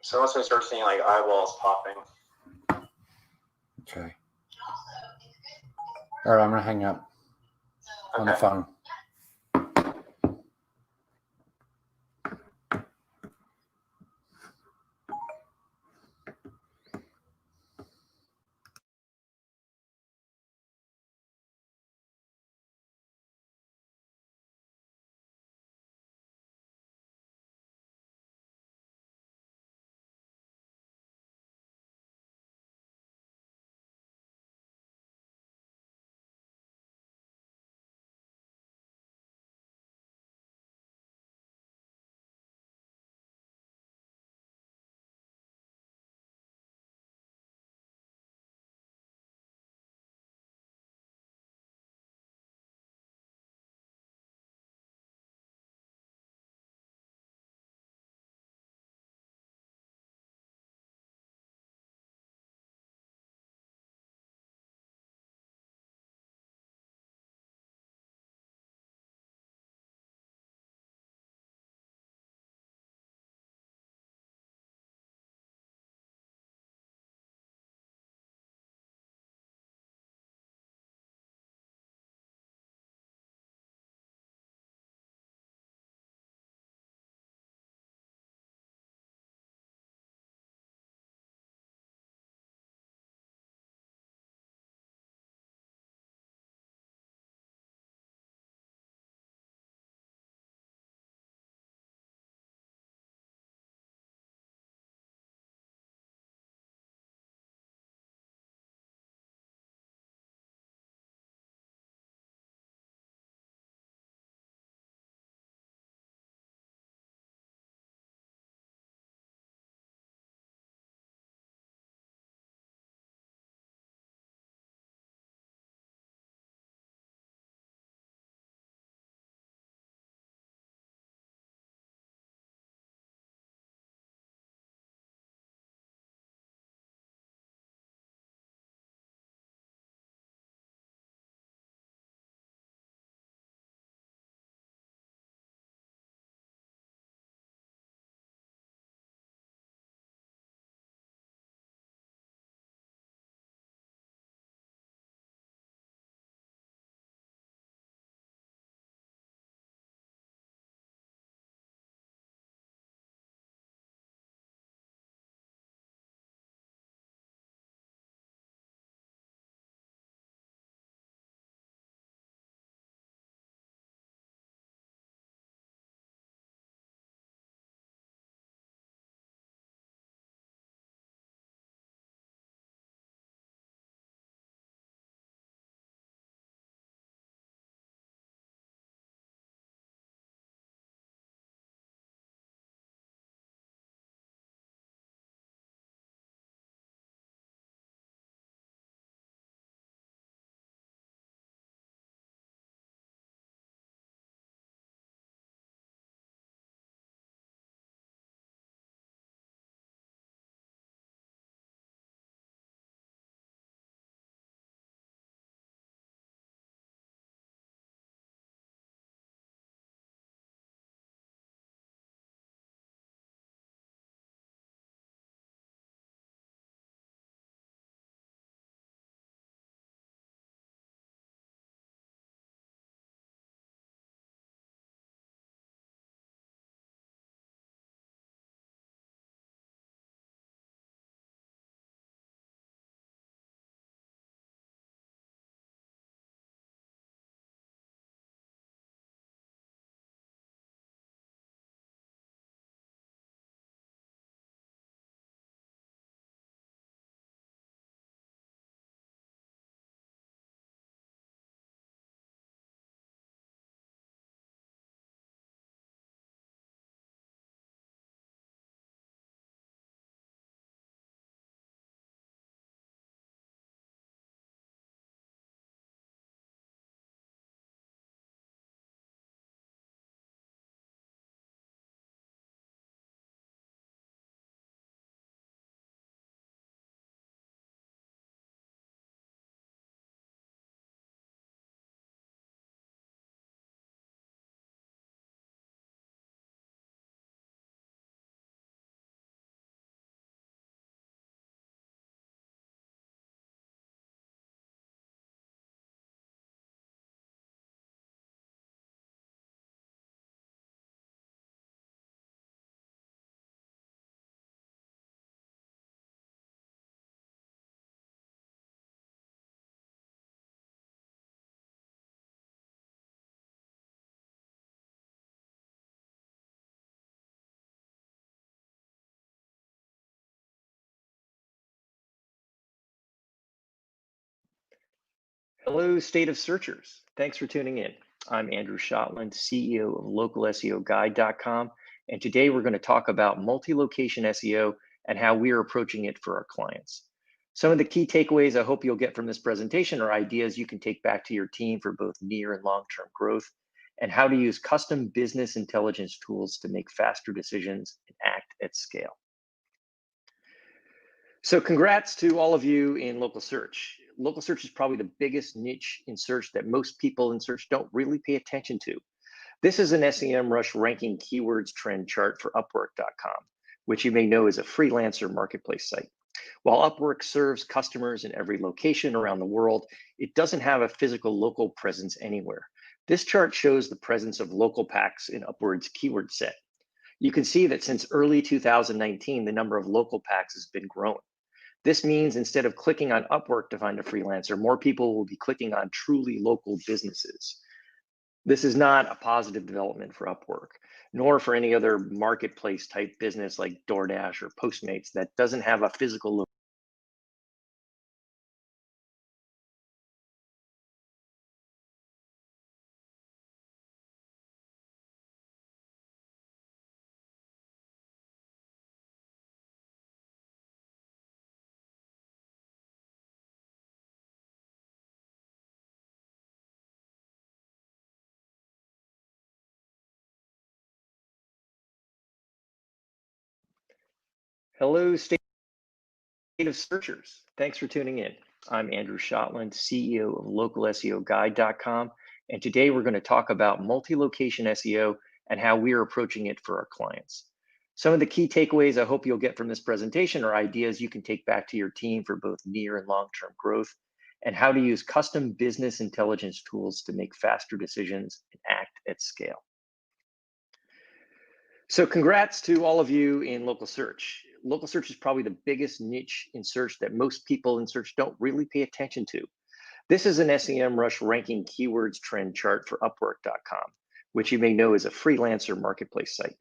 So once I start seeing like eyeballs popping. Okay. All right, I'm gonna hang up on the phone. Hello, State of Searchers. Thanks for tuning in. I'm Andrew Shotland, CEO of localseoguide.com, and today we're going to talk about multi-location SEO and how we're approaching it for our clients. Some of the key takeaways I hope you'll get from this presentation are ideas you can take back to your team for both near and long-term growth, and how to use custom business intelligence tools to make faster decisions and act at scale. So congrats to all of you in local search. Local search is probably the biggest niche in search that most people in search don't really pay attention to. This is an SEMrush ranking keywords trend chart for Upwork.com, which you may know is a freelancer marketplace site. While Upwork serves customers in every location around the world, it doesn't have a physical local presence anywhere. This chart shows the presence of local packs in Upwork's keyword set. You can see that since early 2019, the number of local packs has been growing. This means instead of clicking on Upwork to find a freelancer, more people will be clicking on truly local businesses. This is not a positive development for Upwork, nor for any other marketplace type business like DoorDash or Postmates that doesn't have a physical location. Hello, State of Searchers. Thanks for tuning in. I'm Andrew Shotland, CEO of localseoguide.com, and today we're going to talk about multi-location SEO and how we're approaching it for our clients. Some of the key takeaways I hope you'll get from this presentation are ideas you can take back to your team for both near and long-term growth, and how to use custom business intelligence tools to make faster decisions and act at scale. So congrats to all of you in local search. Local search is probably the biggest niche in search that most people in search don't really pay attention to. This is an SEMrush ranking keywords trend chart for Upwork.com, which you may know is a freelancer marketplace site.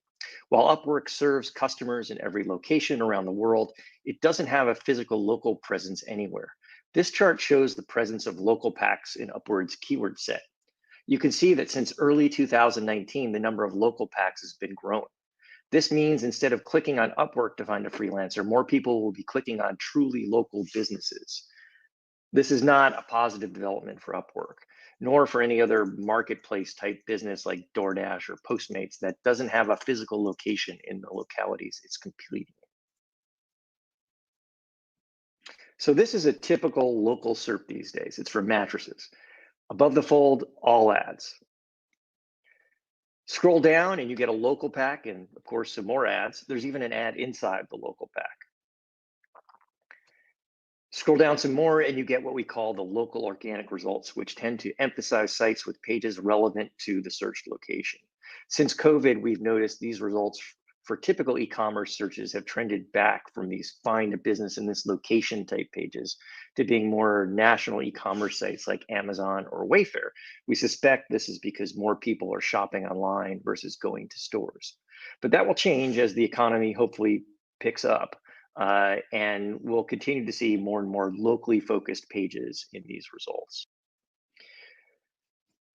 While Upwork serves customers in every location around the world, it doesn't have a physical local presence anywhere. This chart shows the presence of local packs in Upwork's keyword set. You can see that since early 2019, the number of local packs has been growing. This means instead of clicking on Upwork to find a freelancer, more people will be clicking on truly local businesses. This is not a positive development for Upwork, nor for any other marketplace type business like DoorDash or Postmates that doesn't have a physical location in the localities it's competing in. So this is a typical local SERP these days. It's for mattresses. Above the fold, all ads. Scroll down and you get a local pack and of course some more ads. There's even an ad inside the local pack. Scroll down some more and you get what we call the local organic results, which tend to emphasize sites with pages relevant to the searched location. Since COVID, we've noticed these results for typical e-commerce searches have trended back from these find a business in this location type pages to being more national e-commerce sites like Amazon or Wayfair. We suspect this is because more people are shopping online versus going to stores. But that will change as the economy hopefully picks up. And we'll continue to see more and more locally focused pages in these results.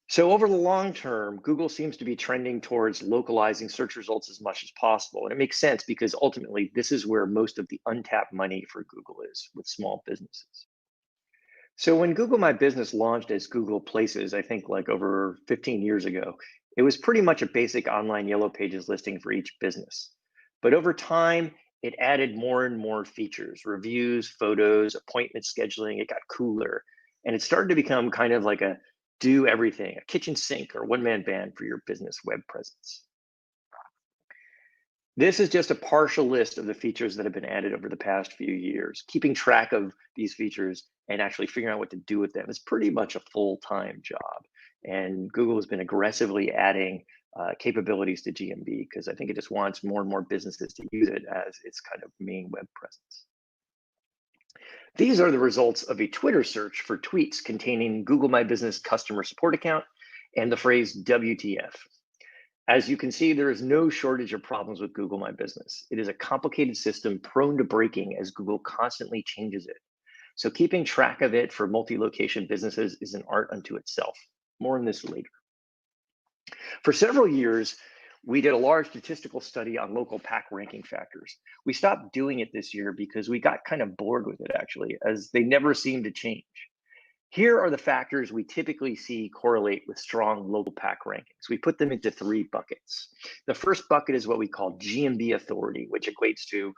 So over the long term, Google seems to be trending towards localizing search results as much as possible. And it makes sense because ultimately this is where most of the untapped money for Google is with small businesses. So when Google My Business launched as Google Places, I think like over 15 years ago, it was pretty much a basic online yellow pages listing for each business. But over time, it added more and more features, reviews, photos, appointment scheduling. It got cooler. And it started to become kind of like a do everything, a kitchen sink or one-man band for your business web presence. This is just a partial list of the features that have been added over the past few years. Keeping track of these features and actually figuring out what to do with them is pretty much a full-time job. And Google has been aggressively adding capabilities to GMB because I think it just wants more and more businesses to use it as its kind of main web presence. These are the results of a Twitter search for tweets containing Google My Business customer support account and the phrase WTF. As you can see, there is no shortage of problems with Google My Business. It is a complicated system prone to breaking as Google constantly changes it. So keeping track of it for multi-location businesses is an art unto itself. More on this later. For several years, we did a large statistical study on local pack ranking factors. We stopped doing it this year because we got kind of bored with it, actually, as they never seem to change. Here are the factors we typically see correlate with strong local pack rankings. We put them into 3 buckets. The first bucket is what we call GMB authority, which equates to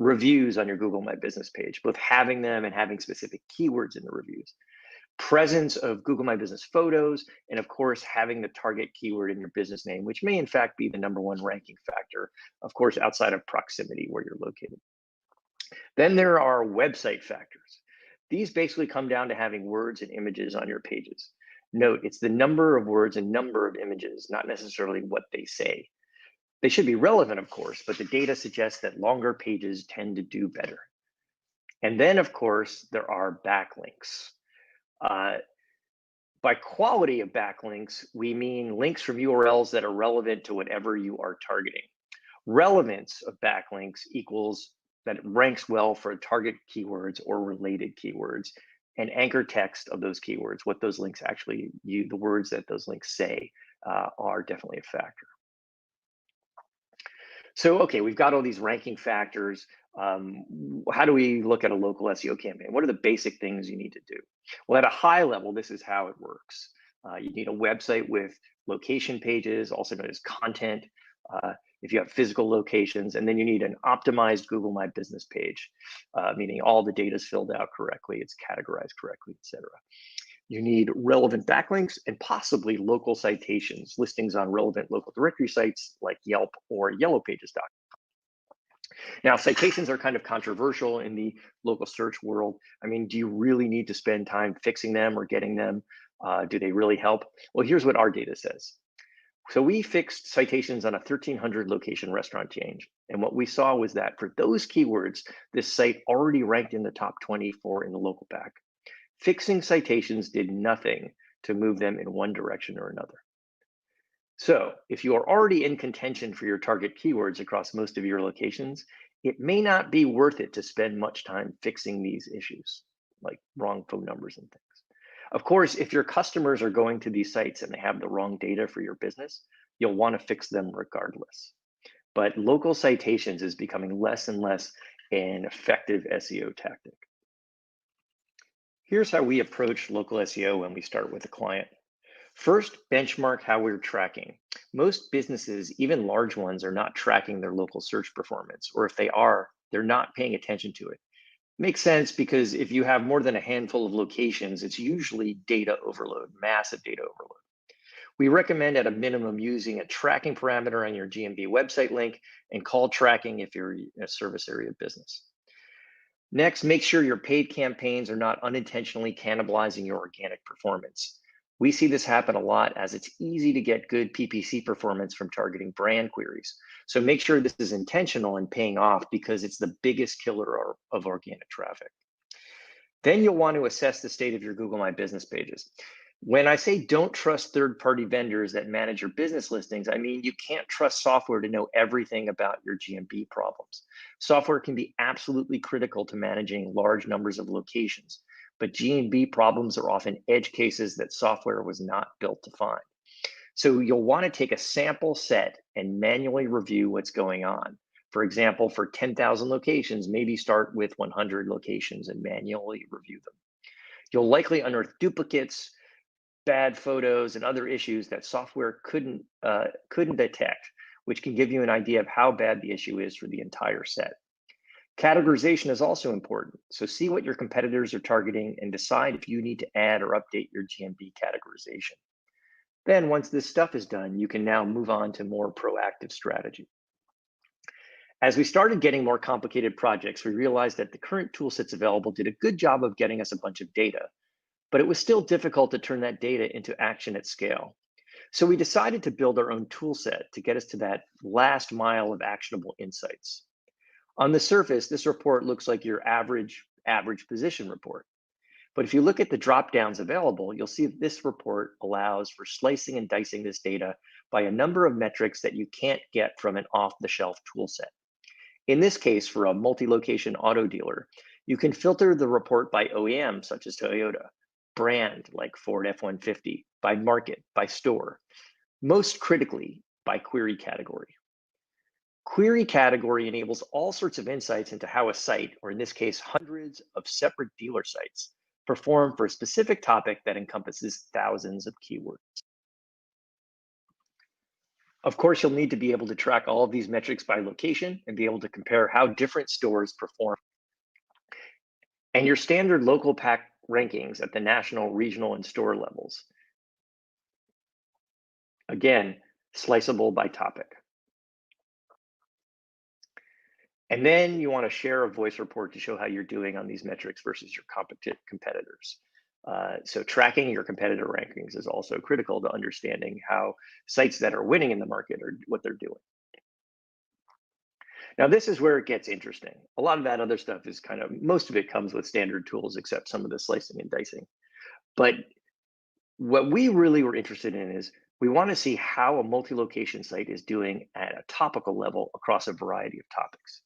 reviews on your Google My Business page, both having them and having specific keywords in the reviews. Presence of Google My Business photos, and of course, having the target keyword in your business name, which may in fact be the #1 ranking factor, of course, outside of proximity where you're located. Then there are website factors. These basically come down to having words and images on your pages. Note, it's the number of words and number of images, not necessarily what they say. They should be relevant, of course, but the data suggests that longer pages tend to do better. And then, of course, there are backlinks. By quality of backlinks, we mean links from URLs that are relevant to whatever you are targeting. Relevance of backlinks equals that it ranks well for target keywords or related keywords, and anchor text of those keywords, what those links actually, the words that those links say, are definitely a factor. So, okay, we've got all these ranking factors. How do we look at a local SEO campaign? What are the basic things you need to do? Well, at a high level, this is how it works. You need a website with location pages, also known as content, if you have physical locations, and then you need an optimized Google My Business page, meaning all the data is filled out correctly, it's categorized correctly, etc. You need relevant backlinks and possibly local citations, listings on relevant local directory sites like Yelp or yellowpages.com. Now, citations are kind of controversial in the local search world. I mean, do you really need to spend time fixing them or getting them? Do they really help? Well, here's what our data says. So we fixed citations on a 1,300 location restaurant chain. And what we saw was that for those keywords, this site already ranked in the top 24 in the local pack. Fixing citations did nothing to move them in one direction or another. So if you are already in contention for your target keywords across most of your locations, it may not be worth it to spend much time fixing these issues, like wrong phone numbers and things. Of course, if your customers are going to these sites and they have the wrong data for your business, you'll want to fix them regardless. But local citations is becoming less and less an effective SEO tactic. Here's how we approach local SEO when we start with a client. First, benchmark how we're tracking. Most businesses, even large ones, are not tracking their local search performance, or if they are, they're not paying attention to it. Makes sense because if you have more than a handful of locations, it's usually data overload, massive data overload. We recommend at a minimum using a tracking parameter on your GMB website link and call tracking if you're in a service area business. Next, make sure your paid campaigns are not unintentionally cannibalizing your organic performance. We see this happen a lot as it's easy to get good PPC performance from targeting brand queries. So make sure this is intentional and paying off because it's the biggest killer of organic traffic. Then you'll want to assess the state of your Google My Business pages. When I say don't trust third-party vendors that manage your business listings, I mean you can't trust software to know everything about your GMB problems. Software can be absolutely critical to managing large numbers of locations, but GMB problems are often edge cases that software was not built to find. So you'll want to take a sample set and manually review what's going on. For example, for 10,000 locations, maybe start with 100 locations and manually review them. You'll likely unearth duplicates, bad photos, and other issues that software couldn't detect, which can give you an idea of how bad the issue is for the entire set. Categorization is also important. So see what your competitors are targeting and decide if you need to add or update your GMB categorization. Then once this stuff is done, you can now move on to more proactive strategy. As we started getting more complicated projects, we realized that the current tool sets available did a good job of getting us a bunch of data, but it was still difficult to turn that data into action at scale. So we decided to build our own tool set to get us to that last mile of actionable insights. On the surface, this report looks like your average position report. But if you look at the drop downs available, you'll see that this report allows for slicing and dicing this data by a number of metrics that you can't get from an off-the-shelf tool set. In this case, for a multi-location auto dealer, You can filter the report by OEM, such as Toyota, brand, like Ford F-150, by market, by store, most critically, by query category. Query category enables all sorts of insights into how a site, or in this case, hundreds of separate dealer sites, perform for a specific topic that encompasses thousands of keywords. Of course, you'll need to be able to track all of these metrics by location and be able to compare how different stores perform. And your standard local pack rankings at the national, regional, and store levels. Again, sliceable by topic. And then you want to share a voice report to show how you're doing on these metrics versus your competitors. So tracking your competitor rankings is also critical to understanding how sites that are winning in the market are what they're doing. Now, this is where it gets interesting. A lot of that other stuff is most of it comes with standard tools, except some of the slicing and dicing. But what we really were interested in is we want to see how a multi-location site is doing at a topical level across a variety of topics.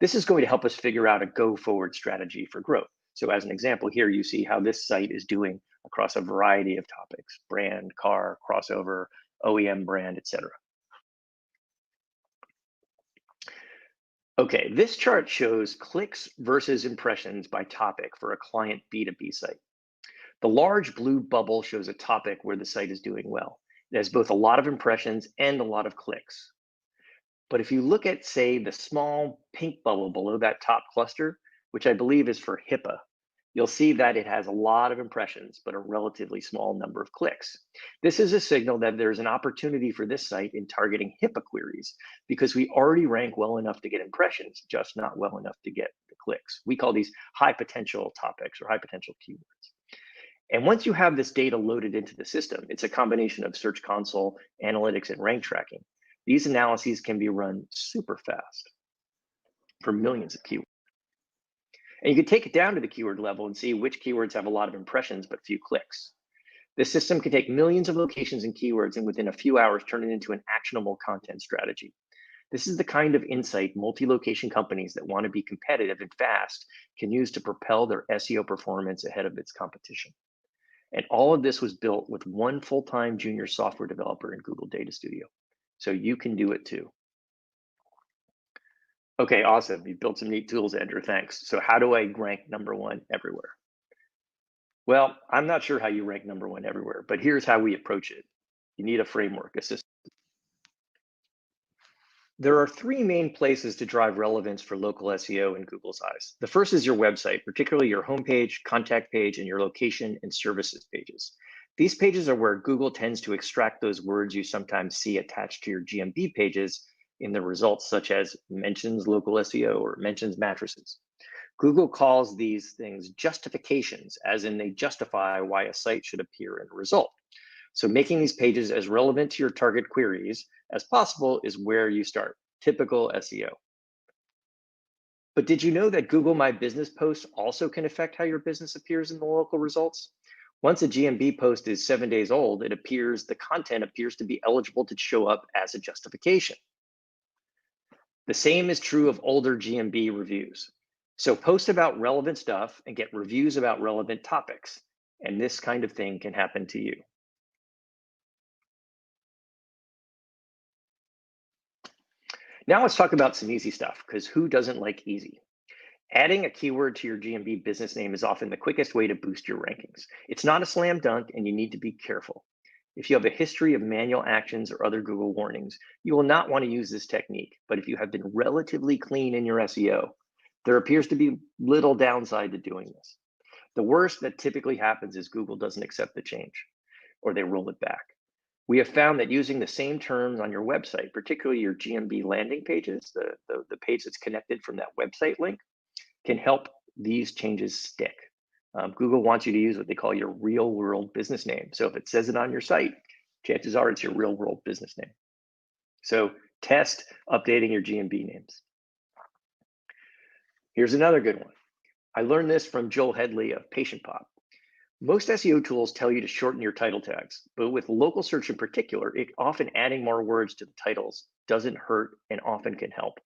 This is going to help us figure out a go-forward strategy for growth. So as an example here, you see how this site is doing across a variety of topics: brand, car, crossover, OEM brand, etc. Okay, this chart shows clicks versus impressions by topic for a client B2B site. The large blue bubble shows a topic where the site is doing well. It has both a lot of impressions and a lot of clicks. But if you look at, say, the small pink bubble below that top cluster, which I believe is for HIPAA, you'll see that it has a lot of impressions, but a relatively small number of clicks. This is a signal that there's an opportunity for this site in targeting HIPAA queries, because we already rank well enough to get impressions, just not well enough to get the clicks. We call these high potential topics or high potential keywords. And once you have this data loaded into the system, it's a combination of Search Console, analytics, and rank tracking. These analyses can be run super fast for millions of keywords. And you can take it down to the keyword level and see which keywords have a lot of impressions but few clicks. This system can take millions of locations and keywords and within a few hours turn it into an actionable content strategy. This is the kind of insight multi-location companies that want to be competitive and fast can use to propel their SEO performance ahead of its competition. And all of this was built with one full-time junior software developer in Google Data Studio. So you can do it too. Okay, awesome. You built some neat tools, Andrew. Thanks. So how do I rank #1 everywhere? Well, I'm not sure how you rank #1 everywhere, but here's how we approach it. You need a framework, a system. There are three main places to drive relevance for local SEO in Google's eyes. The first is your website, particularly your homepage, contact page, and your location and services pages. These pages are where Google tends to extract those words you sometimes see attached to your GMB pages in the results, such as mentions local SEO or mentions mattresses. Google calls these things justifications, as in they justify why a site should appear in a result. So making these pages as relevant to your target queries as possible is where you start, typical SEO. But did you know that Google My Business posts also can affect how your business appears in the local results? Once a GMB post is 7 days old, the content appears to be eligible to show up as a justification. The same is true of older GMB reviews. So post about relevant stuff and get reviews about relevant topics. And this kind of thing can happen to you. Now let's talk about some easy stuff, because who doesn't like easy? Adding a keyword to your GMB business name is often the quickest way to boost your rankings. It's not a slam dunk, and you need to be careful. If you have a history of manual actions or other Google warnings, you will not want to use this technique. But if you have been relatively clean in your SEO, there appears to be little downside to doing this. The worst that typically happens is Google doesn't accept the change, or they roll it back. We have found that using the same terms on your website, particularly your GMB landing pages, the page that's connected from that website link, can help these changes stick. Google wants you to use what they call your real world business name. So if it says it on your site, chances are it's your real world business name. So test updating your GMB names. Here's another good one. I learned this from Joel Headley of PatientPop. Most SEO tools tell you to shorten your title tags, but with local search in particular, often adding more words to the titles doesn't hurt and often can help.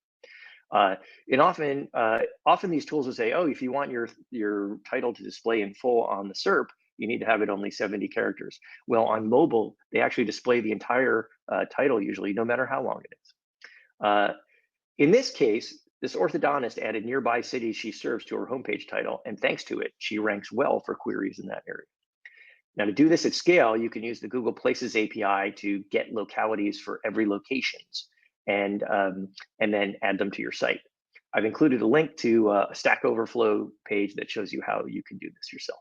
And often these tools will say, oh, if you want your title to display in full on the SERP, you need to have it only 70 characters. Well, on mobile, they actually display the entire title usually, no matter how long it is. In this case, this orthodontist added nearby cities she serves to her homepage title, and thanks to it, she ranks well for queries in that area. Now, to do this at scale, you can use the Google Places API to get localities for every locations and then add them to your site. I've included a link to a Stack Overflow page that shows you how you can do this yourself.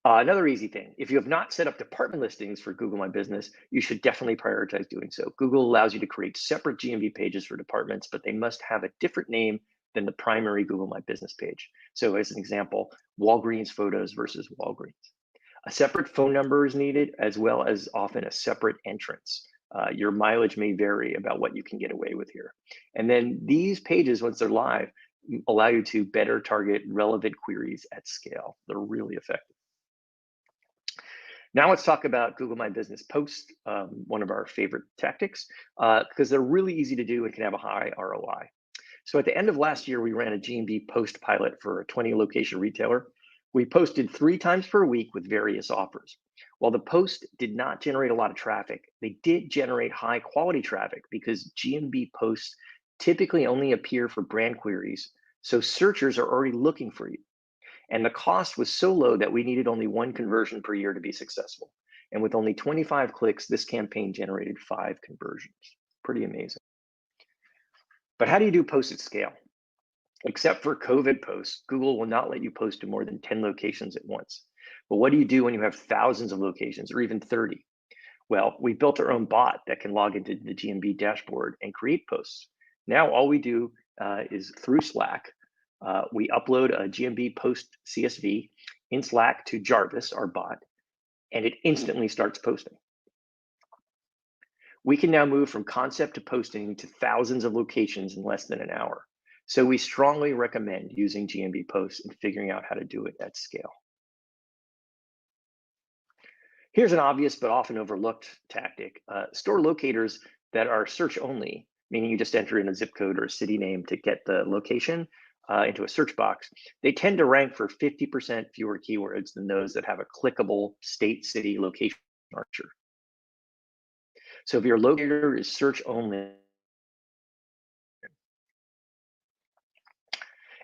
Another easy thing, if you have not set up department listings for Google My Business, you should definitely prioritize doing so. Google allows you to create separate GMB pages for departments, but they must have a different name than the primary Google My Business page. So as an example, Walgreens photos versus Walgreens. A separate phone number is needed, as well as often a separate entrance. Your mileage may vary about what you can get away with here. And then these pages, once they're live, allow you to better target relevant queries at scale. They're really effective. Now let's talk about Google My Business posts, one of our favorite tactics, because they're really easy to do and can have a high ROI. So at the end of last year, we ran a GMB post pilot for a 20 location retailer. We posted 3 times per week with various offers. While the post did not generate a lot of traffic, they did generate high quality traffic because GMB posts typically only appear for brand queries. So searchers are already looking for you. And the cost was so low that we needed only 1 conversion per year to be successful. And with only 25 clicks, this campaign generated 5 conversions. Pretty amazing. But how do you do posts at scale? Except for COVID posts, Google will not let you post to more than 10 locations at once. But what do you do when you have thousands of locations or even 30? Well, we built our own bot that can log into the GMB dashboard and create posts. Now all we do is through Slack, we upload a GMB post CSV in Slack to Jarvis, our bot, and it instantly starts posting. We can now move from concept to posting to thousands of locations in less than an hour. So we strongly recommend using GMB posts and figuring out how to do it at scale. Here's an obvious but often overlooked tactic. Store locators that are search only, meaning you just enter in a zip code or a city name to get the location into a search box. They tend to rank for 50% fewer keywords than those that have a clickable state, city, location structure. So if your locator is search only,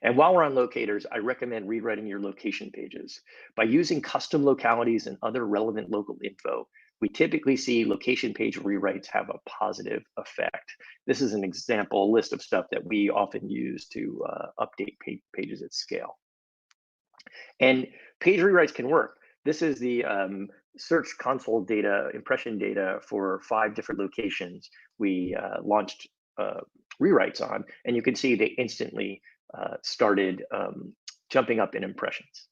and while we're on locators, I recommend rewriting your location pages. By using custom localities and other relevant local info, we typically see location page rewrites have a positive effect. This is an example list of stuff that we often use to update pages at scale. And page rewrites can work. This is the Search Console data, impression data for 5 different locations we launched rewrites on, and you can see they instantly started jumping up in impressions.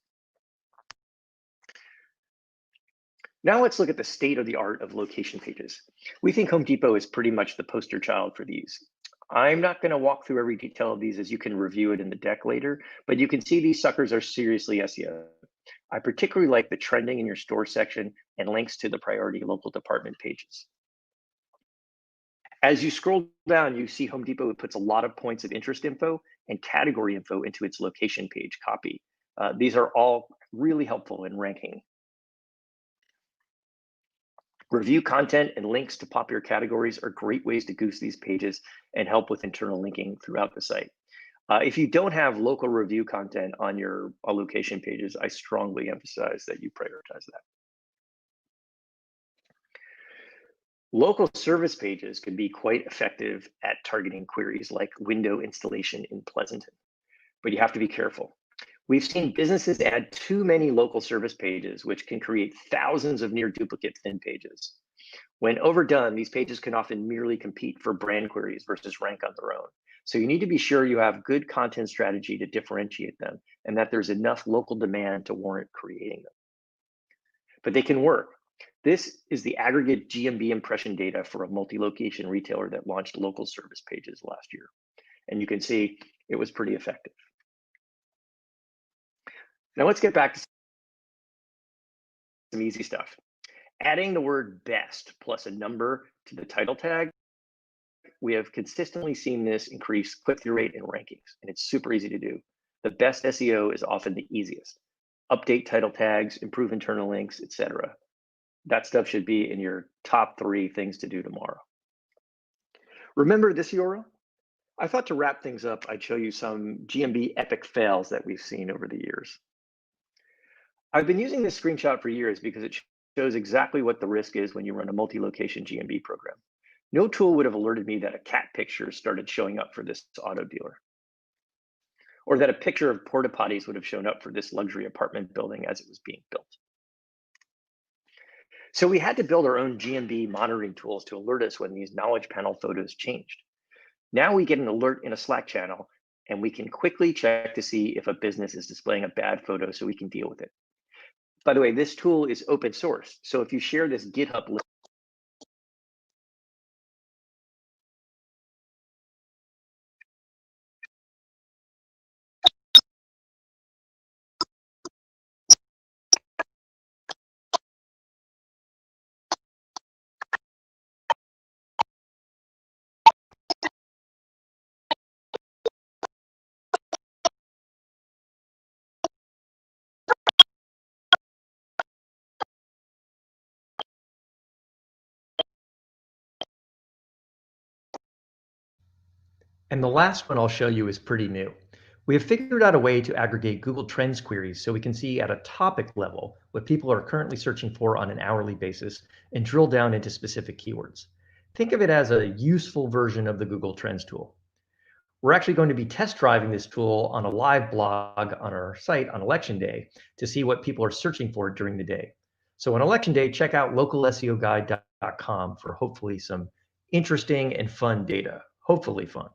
Now let's look at the state of the art of location pages. We think Home Depot is pretty much the poster child for these. I'm not going to walk through every detail of these, as you can review it in the deck later, but you can see these suckers are seriously SEO. I particularly like the trending in your store section and links to the priority local department pages. As you scroll down, you see Home Depot puts a lot of points of interest info and category info into its location page copy. These are all really helpful in ranking. Review content and links to popular categories are great ways to goose these pages and help with internal linking throughout the site. If you don't have local review content on your location pages, I strongly emphasize that you prioritize that. Local service pages can be quite effective at targeting queries like window installation in Pleasanton, but you have to be careful. We've seen businesses add too many local service pages, which can create thousands of near duplicate thin pages. When overdone, these pages can often merely compete for brand queries versus rank on their own. So you need to be sure you have good content strategy to differentiate them and that there's enough local demand to warrant creating them. But they can work. This is the aggregate GMB impression data for a multi-location retailer that launched local service pages last year. And you can see it was pretty effective. Now let's get back to some easy stuff. Adding the word best plus a number to the title tag we have consistently seen this increase click-through rate and rankings, and it's super easy to do. The best SEO is often the easiest. Update title tags, improve internal links, etc. That stuff should be in your top 3 things to do tomorrow. Remember this URL? I thought to wrap things up, I'd show you some GMB epic fails that we've seen over the years. I've been using this screenshot for years because it shows exactly what the risk is when you run a multi-location GMB program. No tool would have alerted me that a cat picture started showing up for this auto dealer, or that a picture of porta potties would have shown up for this luxury apartment building as it was being built. So we had to build our own GMB monitoring tools to alert us when these knowledge panel photos changed. Now we get an alert in a Slack channel, and we can quickly check to see if a business is displaying a bad photo so we can deal with it. By the way, this tool is open source, so if you share this GitHub link, And the last one I'll show you is pretty new. We have figured out a way to aggregate Google Trends queries so we can see at a topic level what people are currently searching for on an hourly basis and drill down into specific keywords. Think of it as a useful version of the Google Trends tool. We're actually going to be test driving this tool on a live blog on our site on Election Day to see what people are searching for during the day. So on Election Day, check out localseoguide.com for hopefully some interesting and fun data. Hopefully fun.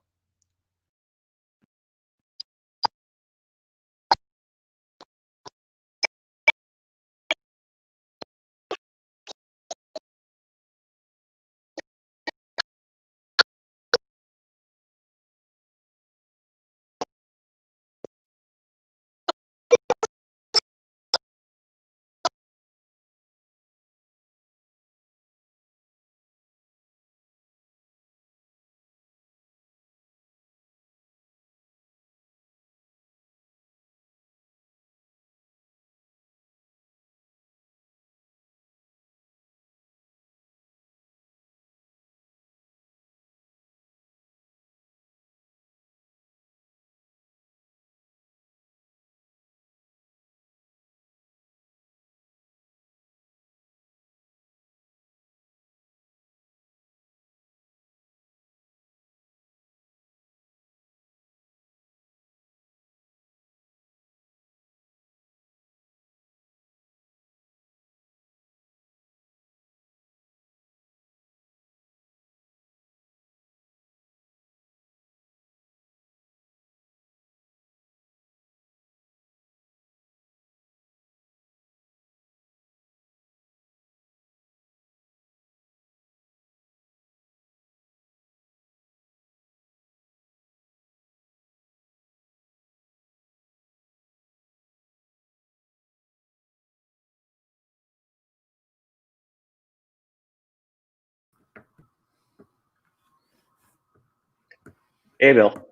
hey, Bill.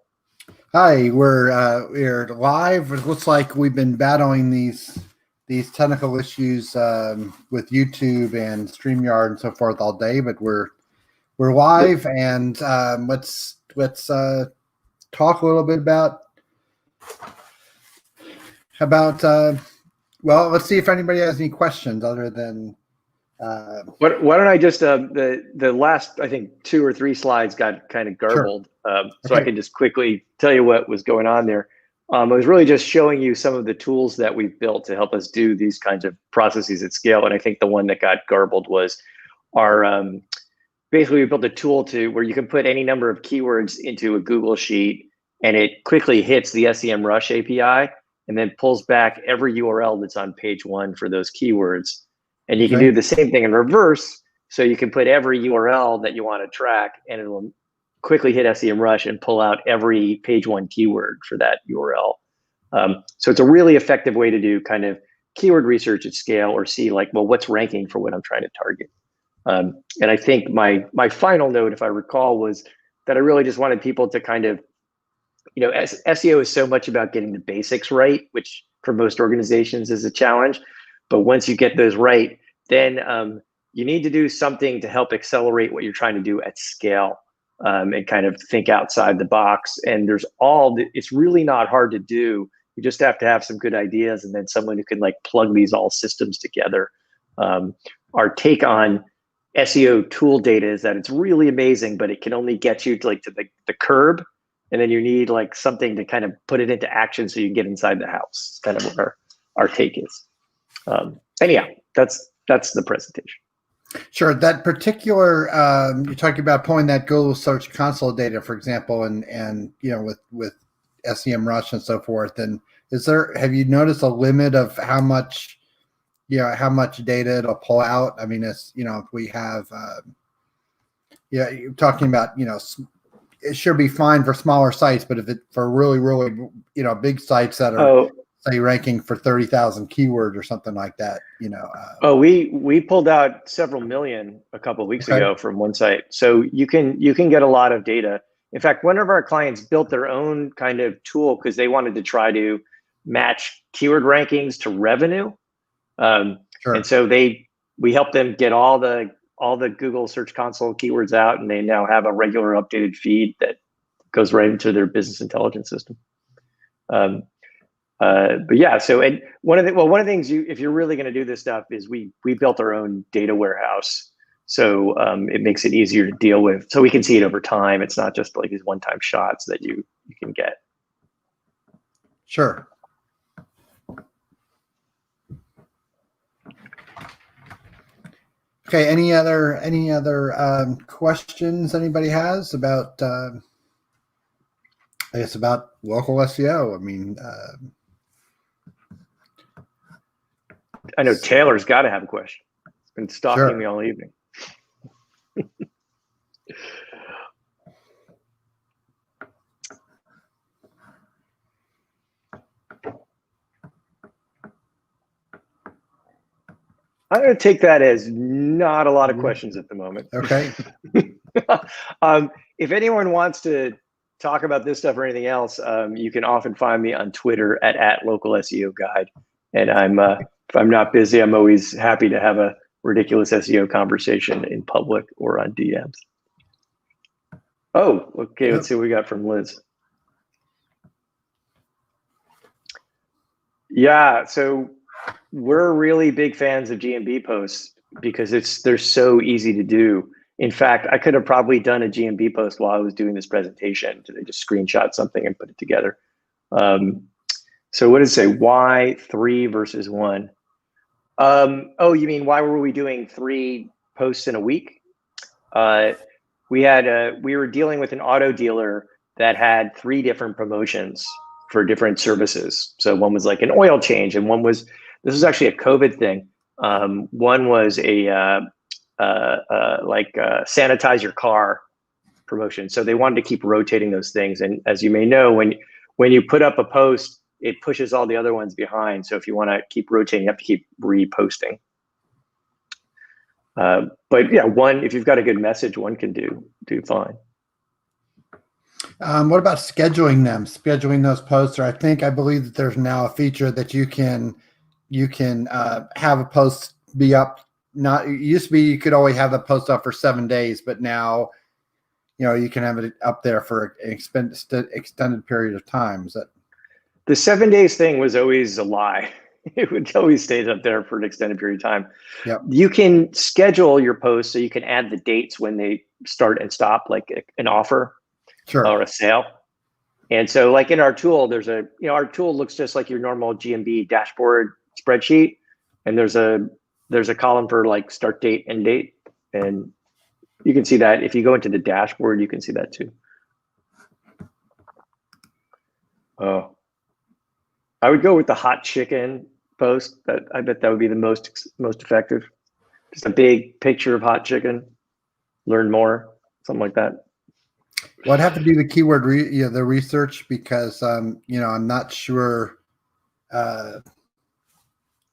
Hi, we're live. It looks like we've been battling these technical issues with YouTube and StreamYard and so forth all day, but we're live, and let's talk a little bit about well, let's see if anybody has any questions other than. Why don't I just the last, I think 2 or 3 slides got kind of garbled, so Okay. I can just quickly tell you what was going on there. I was really just showing you some of the tools that we've built to help us do these kinds of processes at scale. And I think the one that got garbled was our basically we built a tool where you can put any number of keywords into a Google sheet, and it quickly hits the SEMrush API and then pulls back every URL that's on page 1 for those keywords. And you can do the same thing in reverse. So you can put every URL that you want to track, and it will quickly hit SEMrush and pull out every page 1 keyword for that URL. So it's a really effective way to do kind of keyword research at scale, or see like, well, what's ranking for what I'm trying to target. And I think my final note, if I recall, was that I really just wanted people to kind of, SEO is so much about getting the basics right, which for most organizations is a challenge. But once you get those right, then you need to do something to help accelerate what you're trying to do at scale, and kind of think outside the box. And it's really not hard to do. You just have to have some good ideas and then someone who can like plug these all systems together. Our take on SEO tool data is that it's really amazing, but it can only get you to like to the curb. And then you need like something to kind of put it into action so you can get inside the house. It's kind of what our take is. Anyhow, that's the presentation. Sure. That particular, you're talking about pulling that Google Search Console data, for example, and with SEMrush and so forth. And have you noticed a limit of how much data it'll pull out? I mean, if we have, you're talking about, it should be fine for smaller sites, but if it for really, really, big sites that are say ranking for 30,000 keywords or something like that, we pulled out several million a couple of weeks ago from one site. So you can get a lot of data. In fact, one of our clients built their own kind of tool because they wanted to try to match keyword rankings to revenue. Sure. And so we helped them get all the Google Search Console keywords out, and they now have a regular updated feed that goes right into their business intelligence system. But yeah, so and one of the things if you're really going to do this stuff is we built our own data warehouse, so it makes it easier to deal with. So we can see it over time. It's not just like these one-time shots that you can get. Sure. Okay. Any other questions anybody has about? I guess about local SEO. I mean, I know Taylor's got to have a question. He's been stalking me all evening. I'm going to take that as not a lot of questions at the moment. Okay. If anyone wants to talk about this stuff or anything else, you can often find me on Twitter at local SEO guide. And if I'm not busy, I'm always happy to have a ridiculous SEO conversation in public or on DMs. Oh, okay. Let's see what we got from Liz. Yeah, so we're really big fans of GMB posts because they're so easy to do. In fact, I could have probably done a GMB post while I was doing this presentation. They just screenshot something and put it together. So what does it say? Why 3 versus 1? Oh, you mean why were we doing 3 posts in a week? We were dealing with an auto dealer that had 3 different promotions for different services. So one was like an oil change, and this was actually a COVID thing. One was sanitize your car promotion. So they wanted to keep rotating those things. And as you may know, when you put up a post, it pushes all the other ones behind. So if you want to keep rotating, you have to keep reposting. But yeah, if you've got a good message, one can do fine. What about scheduling those posts? Or I believe that there's now a feature that you can have a post be up. It used to be you could only have the post up for 7 days, but now you can have it up there for an extended period of time. Is that the 7 days thing was always a lie? It would always stay up there for an extended period of time. Yep. You can schedule your posts so you can add the dates when they start and stop, like an offer or a sale. And so like in our tool, our tool looks just like your normal GMB dashboard spreadsheet. And there's a column for like start date, end date. And you can see that if you go into the dashboard, you can see that too. Oh, I would go with the hot chicken post. I bet that would be the most effective. Just a big picture of hot chicken. Learn more, something like that. Well, I'd have to do the keyword the research because I'm not sure how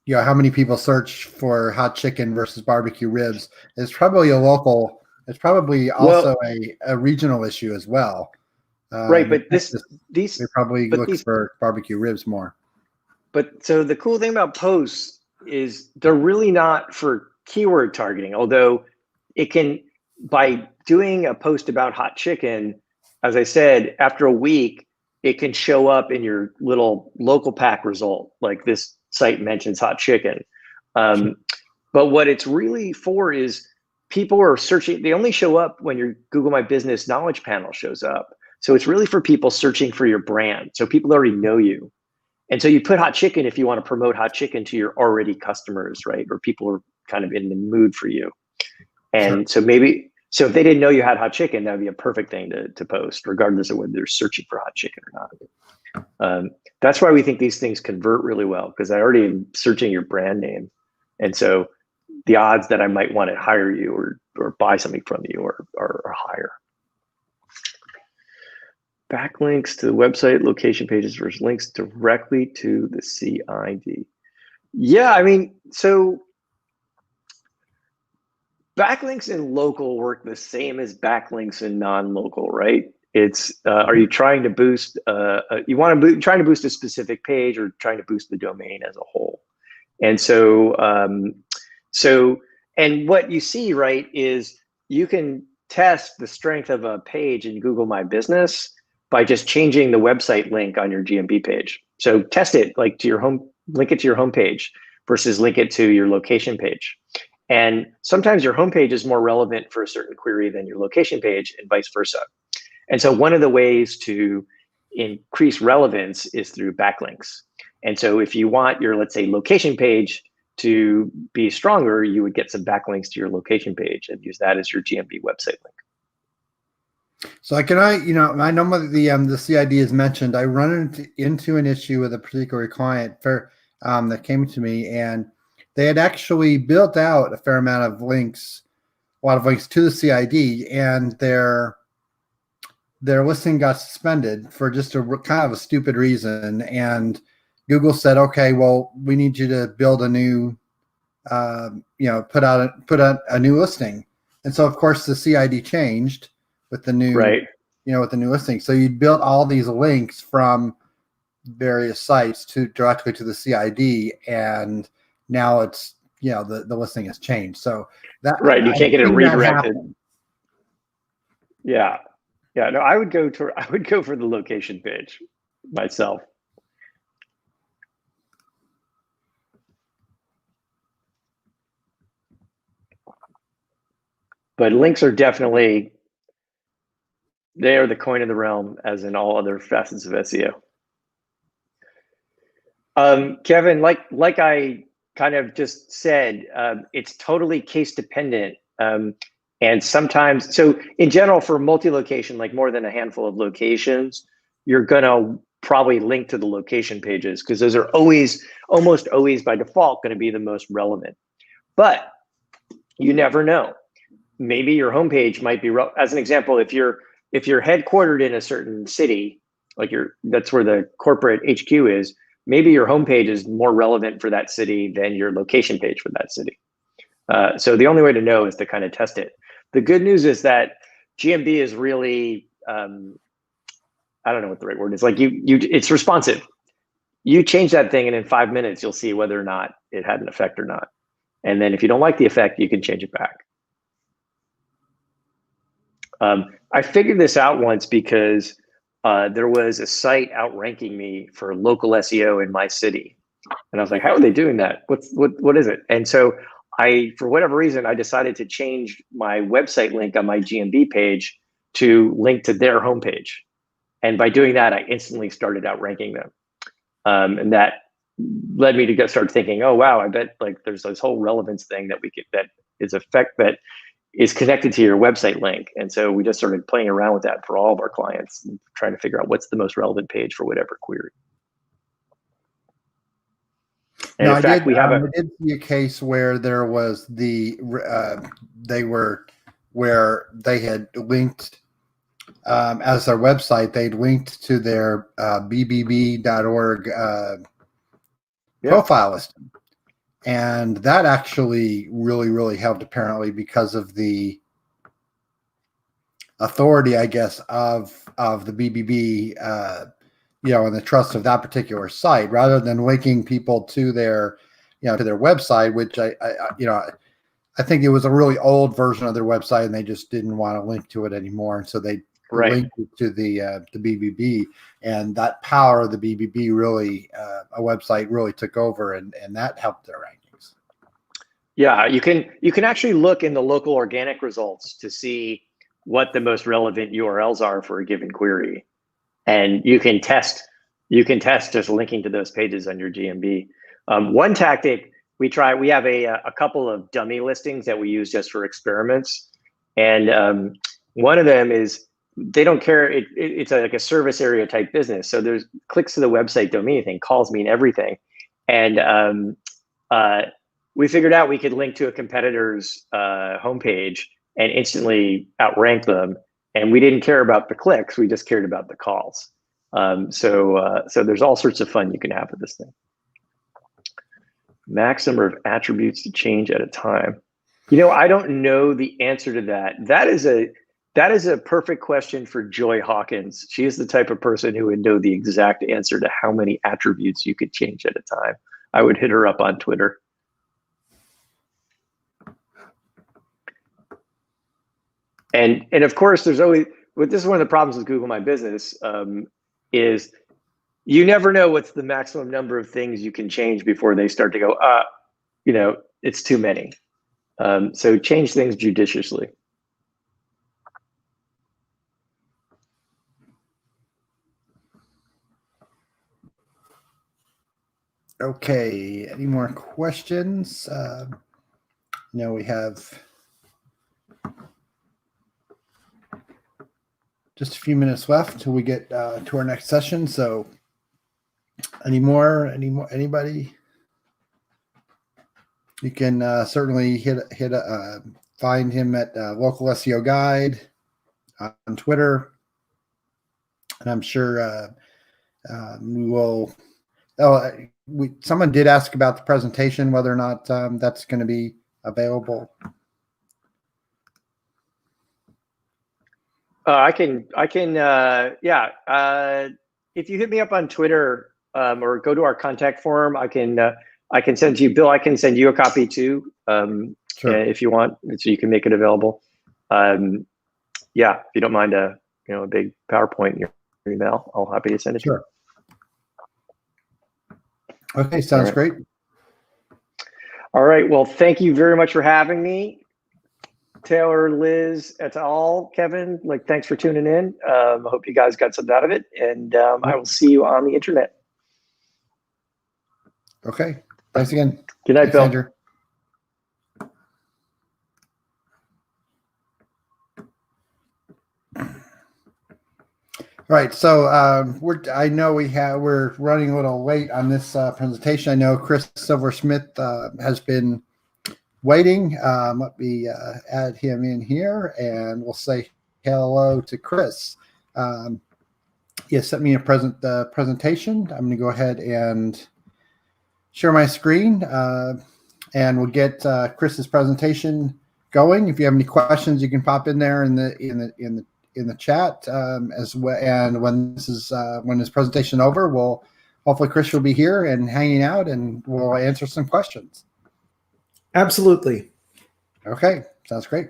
many people search for hot chicken versus barbecue ribs. It's probably a local It's probably Well, also a regional issue as well. right, but these, we probably but look these, for barbecue ribs more. but so the cool thing about posts is they're really not for keyword targeting, although it can, by doing a post about hot chicken, as I said, after a week, it can show up in your little local pack result, like this site mentions hot chicken. But what it's really for is people are searching, they only show up when your Google My Business knowledge panel shows up. So it's really for people searching for your brand. So people already know you. And so you put hot chicken if you want to promote hot chicken to your already customers, right? Or people are kind of in the mood for you. And so maybe, so if they didn't know you had hot chicken, that would be a perfect thing to post, regardless of whether they're searching for hot chicken or not. That's why we think these things convert really well, because I already am searching your brand name. And so the odds that I might want to hire you or buy something from you are higher. Backlinks to the website, location pages versus links directly to the CID. Yeah, I mean, so backlinks in local work the same as backlinks in non-local, right? It's are you trying to boost trying to boost a specific page or trying to boost the domain as a whole? And so and what you see, right, is you can test the strength of a page in Google My Business by just changing the website link on your GMB page. So test it like to your home, link it to your homepage versus link it to your location page. And sometimes your homepage is more relevant for a certain query than your location page and vice versa. And so one of the ways to increase relevance is through backlinks. And so if you want your, let's say, location page to be stronger, you would get some backlinks to your location page and use that as your GMB website link. So I know the CID is mentioned. I run into an issue with a particular client that came to me, and they had actually built out a fair amount of links, a lot of links to the CID, and their listing got suspended for just a kind of a stupid reason. And Google said, okay, well, we need you to build a new, put out a new listing. And so of course the CID changed with the new, with the new listing. So you built all these links from various sites directly to the CID, and now it's, the listing has changed. So that, right, you can't get it redirected. Yeah. No, I would go for the location page myself. But links are definitely, they are the coin of the realm, as in all other facets of SEO. Kevin, like I kind of just said, it's totally case dependent. And sometimes, so in general, for multi-location, like more than a handful of locations, you're gonna probably link to the location pages because those are almost always by default gonna be the most relevant. But you never know. Maybe your homepage might be, as an example, if you're headquartered in a certain city, like that's where the corporate HQ is, maybe your homepage is more relevant for that city than your location page for that city. So the only way to know is to kind of test it. The good news is that GMB is really, I don't know what the right word is. Like it's responsive. You change that thing and in 5 minutes, you'll see whether or not it had an effect or not. And then if you don't like the effect, you can change it back. I figured this out once because there was a site outranking me for local SEO in my city. And I was like, how are they doing that? What is it? And so for whatever reason, I decided to change my website link on my GMB page to link to their homepage. And by doing that, I instantly started outranking them. And that led me to start thinking, oh, wow, I bet like there's this whole relevance thing that that is connected to your website link. And so we just started playing around with that for all of our clients and trying to figure out what's the most relevant page for whatever query. And in fact, I did see a case where there was where they had linked as their website, they'd linked to their bbb.org profile listing. And that actually really, really helped, apparently, because of the authority, I guess, of the BBB, and the trust of that particular site, rather than linking people to their, to their website, which I think it was a really old version of their website, and they just didn't want to link to it anymore, and so they linked it to the BBB, and that power of the BBB really, a website really took over, and that helped their rankings. Yeah, you can actually look in the local organic results to see what the most relevant URLs are for a given query, and you can test just linking to those pages on your GMB. One tactic we have a couple of dummy listings that we use just for experiments, and one of them is they don't care. It's like a service area type business, so there's clicks to the website, don't mean anything, calls mean everything, and we figured out we could link to a competitor's homepage and instantly outrank them. And we didn't care about the clicks, we just cared about the calls. So there's all sorts of fun you can have with this thing. Max number of attributes to change at a time. I don't know the answer to that. That is a perfect question for Joy Hawkins. She is the type of person who would know the exact answer to how many attributes you could change at a time. I would hit her up on Twitter. And of course, there's always, but this is one of the problems with Google My Business, is you never know what's the maximum number of things you can change before they start to go, it's too many. So change things judiciously. Okay, any more questions? We have just a few minutes left till we get to our next session. So anybody? You can certainly find him at Local SEO Guide on Twitter. And I'm sure we will. Someone did ask about the presentation, whether or not that's going to be available. I can, if you hit me up on Twitter or go to our contact form, I can send you, Bill, I can send you a copy too, Sure. if you want, so you can make it available. If you don't mind a big PowerPoint in your email, I'll happy to send it to you. Okay, sounds great. All right, well, thank you very much for having me. Taylor, Liz, et al., Kevin, thanks for tuning in. I hope you guys got something out of it, and I will see you on the internet. Okay, thanks again. Good night, Bill. Andrew. All right, so I know we're running a little late on this presentation. I know Chris Silversmith has been waiting. Let me add him in here, and we'll say hello to Chris. He sent me a presentation. I'm going to go ahead and share my screen, and we'll get Chris's presentation going. If you have any questions, you can pop in there in the chat as well. And when this presentation over, hopefully Chris will be here and hanging out, and we'll answer some questions. Absolutely. Okay, sounds great.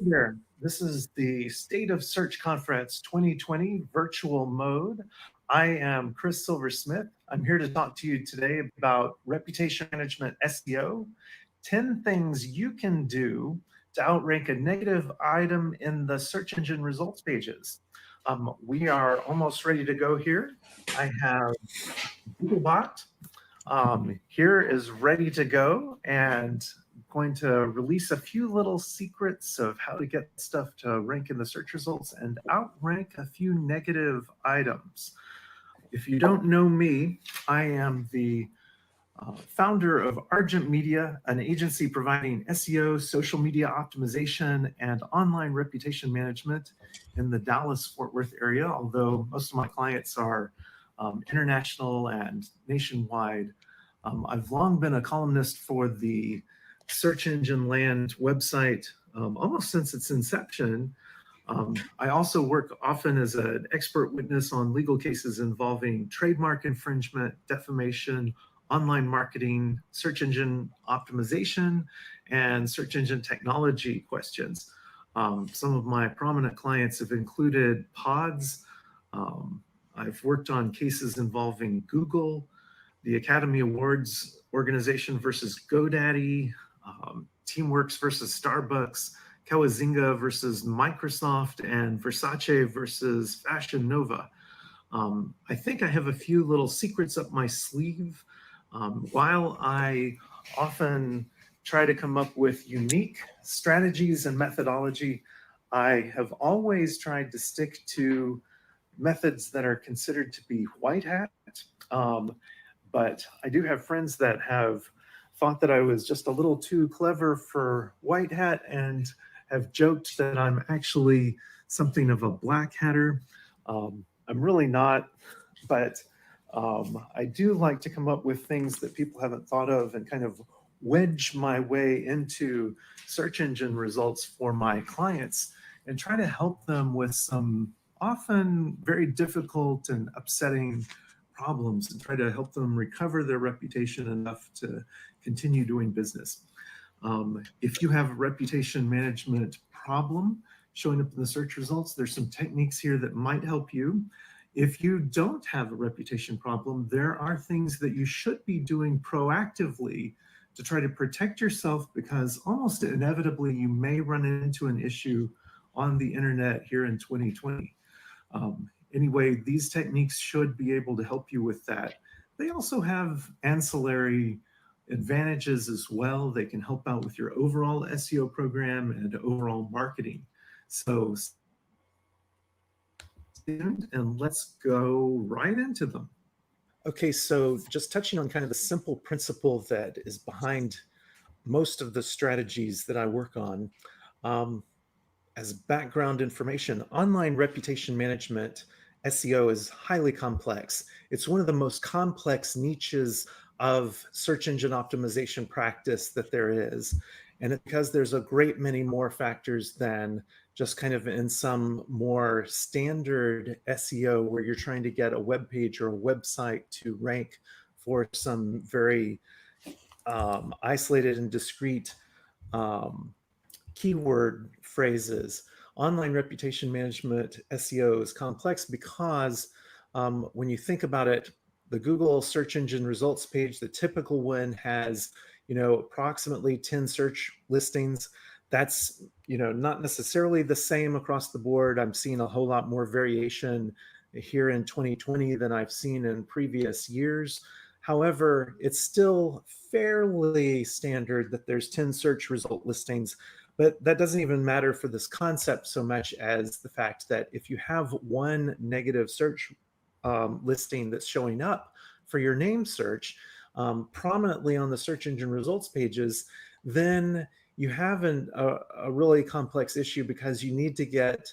Here, this is the State of Search Conference 2020 virtual mode. I am Chris Silver-Smith. I'm here to talk to you today about reputation management SEO, 10 things you can do to outrank a negative item in the search engine results pages. We are almost ready to go here. I have Googlebot here is ready to go, and going to release a few little secrets of how to get stuff to rank in the search results and outrank a few negative items. If you don't know me, I am the founder of Argent Media, an agency providing SEO, social media optimization, and online reputation management in the Dallas-Fort Worth area, although most of my clients are international and nationwide. I've long been a columnist for the Search Engine Land website almost since its inception. I also work often as an expert witness on legal cases involving trademark infringement, defamation, online marketing, search engine optimization, and search engine technology questions. Some of my prominent clients have included Pods. I've worked on cases involving Google, the Academy Awards organization versus GoDaddy, Teamworks versus Starbucks, Kawazinga versus Microsoft, and Versace versus Fashion Nova. I think I have a few little secrets up my sleeve. While I often try to come up with unique strategies and methodology, I have always tried to stick to methods that are considered to be white hat. But I do have friends that have thought that I was just a little too clever for white hat and have joked that I'm actually something of a black hatter. I'm really not, but I do like to come up with things that people haven't thought of and kind of wedge my way into search engine results for my clients and try to help them with some often very difficult and upsetting problems and try to help them recover their reputation enough to continue doing business. If you have a reputation management problem showing up in the search results, there's some techniques here that might help you. If you don't have a reputation problem, there are things that you should be doing proactively to try to protect yourself, because almost inevitably you may run into an issue on the internet here in 2020. Anyway, these techniques should be able to help you with that. They also have ancillary advantages as well. They can help out with your overall SEO program and overall marketing. So stay tuned and let's go right into them. Okay, so just touching on kind of the simple principle that is behind most of the strategies that I work on. As background information, online reputation management, SEO, is highly complex. It's one of the most complex niches of search engine optimization practice that there is. And it's because there's a great many more factors than just kind of in some more standard SEO where you're trying to get a web page or a website to rank for some very isolated and discrete keyword phrases. Online reputation management SEO is complex because when you think about it, the Google search engine results page, the typical one, has approximately 10 search listings. That's not necessarily the same across the board. I'm seeing a whole lot more variation here in 2020 than I've seen in previous years. However, it's still fairly standard that there's 10 search result listings. But that doesn't even matter for this concept so much as the fact that if you have one negative search listing that's showing up for your name search prominently on the search engine results pages, then you have a really complex issue, because you need to get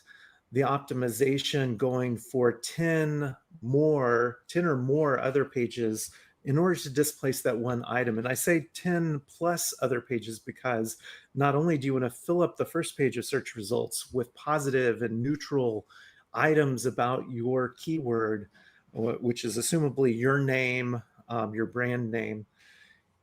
the optimization going for 10 or more other pages in order to displace that one item. And I say 10 plus other pages because not only do you want to fill up the first page of search results with positive and neutral items about your keyword, which is assumably your name, your brand name,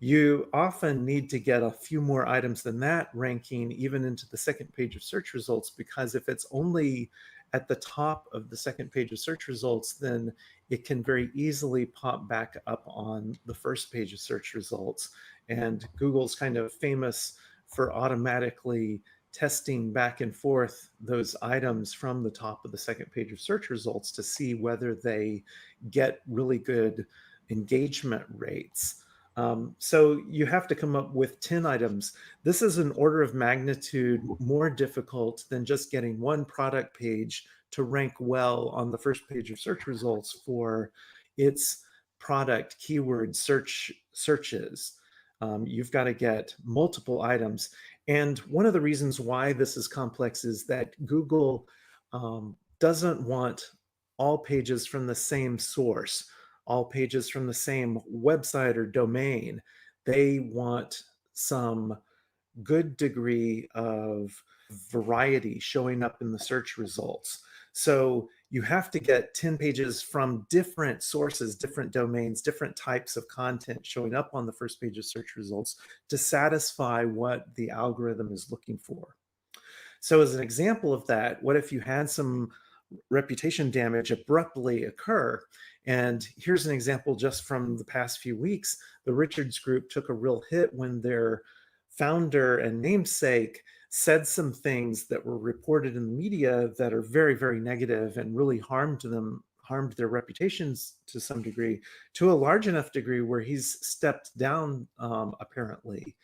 you often need to get a few more items than that ranking even into the second page of search results, because if it's only at the top of the second page of search results, then it can very easily pop back up on the first page of search results. And Google's kind of famous for automatically testing back and forth those items from the top of the second page of search results to see whether they get really good engagement rates. So you have to come up with 10 items. This is an order of magnitude more difficult than just getting one product page to rank well on the first page of search results for its product keyword searches. You've got to get multiple items. And one of the reasons why this is complex is that Google doesn't want all pages from the same source, all pages from the same website or domain. They want some good degree of variety showing up in the search results. So you have to get 10 pages from different sources, different domains, different types of content showing up on the first page of search results to satisfy what the algorithm is looking for. So as an example of that, what if you had some reputation damage abruptly occur? And here's an example just from the past few weeks. The Richards Group took a real hit when their founder and namesake said some things that were reported in the media that are very, very negative and really harmed their reputations to some degree, to a large enough degree where he's stepped down apparently.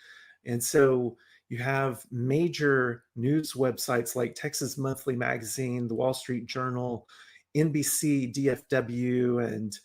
And so you have major news websites like Texas Monthly Magazine, the Wall Street Journal, NBC, DFW, and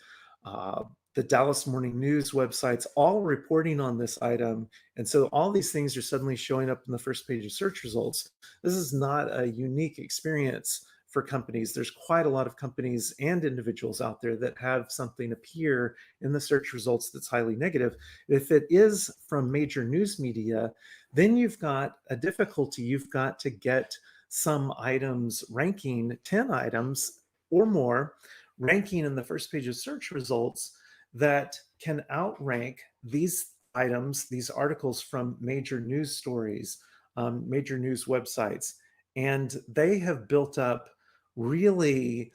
the Dallas Morning News websites all reporting on this item. And so all these things are suddenly showing up in the first page of search results. This is not a unique experience for companies. There's quite a lot of companies and individuals out there that have something appear in the search results that's highly negative. If it is from major news media, then you've got a difficulty. You've got to get some items ranking, 10 items or more, ranking in the first page of search results that can outrank these items, these articles from major news stories, major news websites. And they have built up really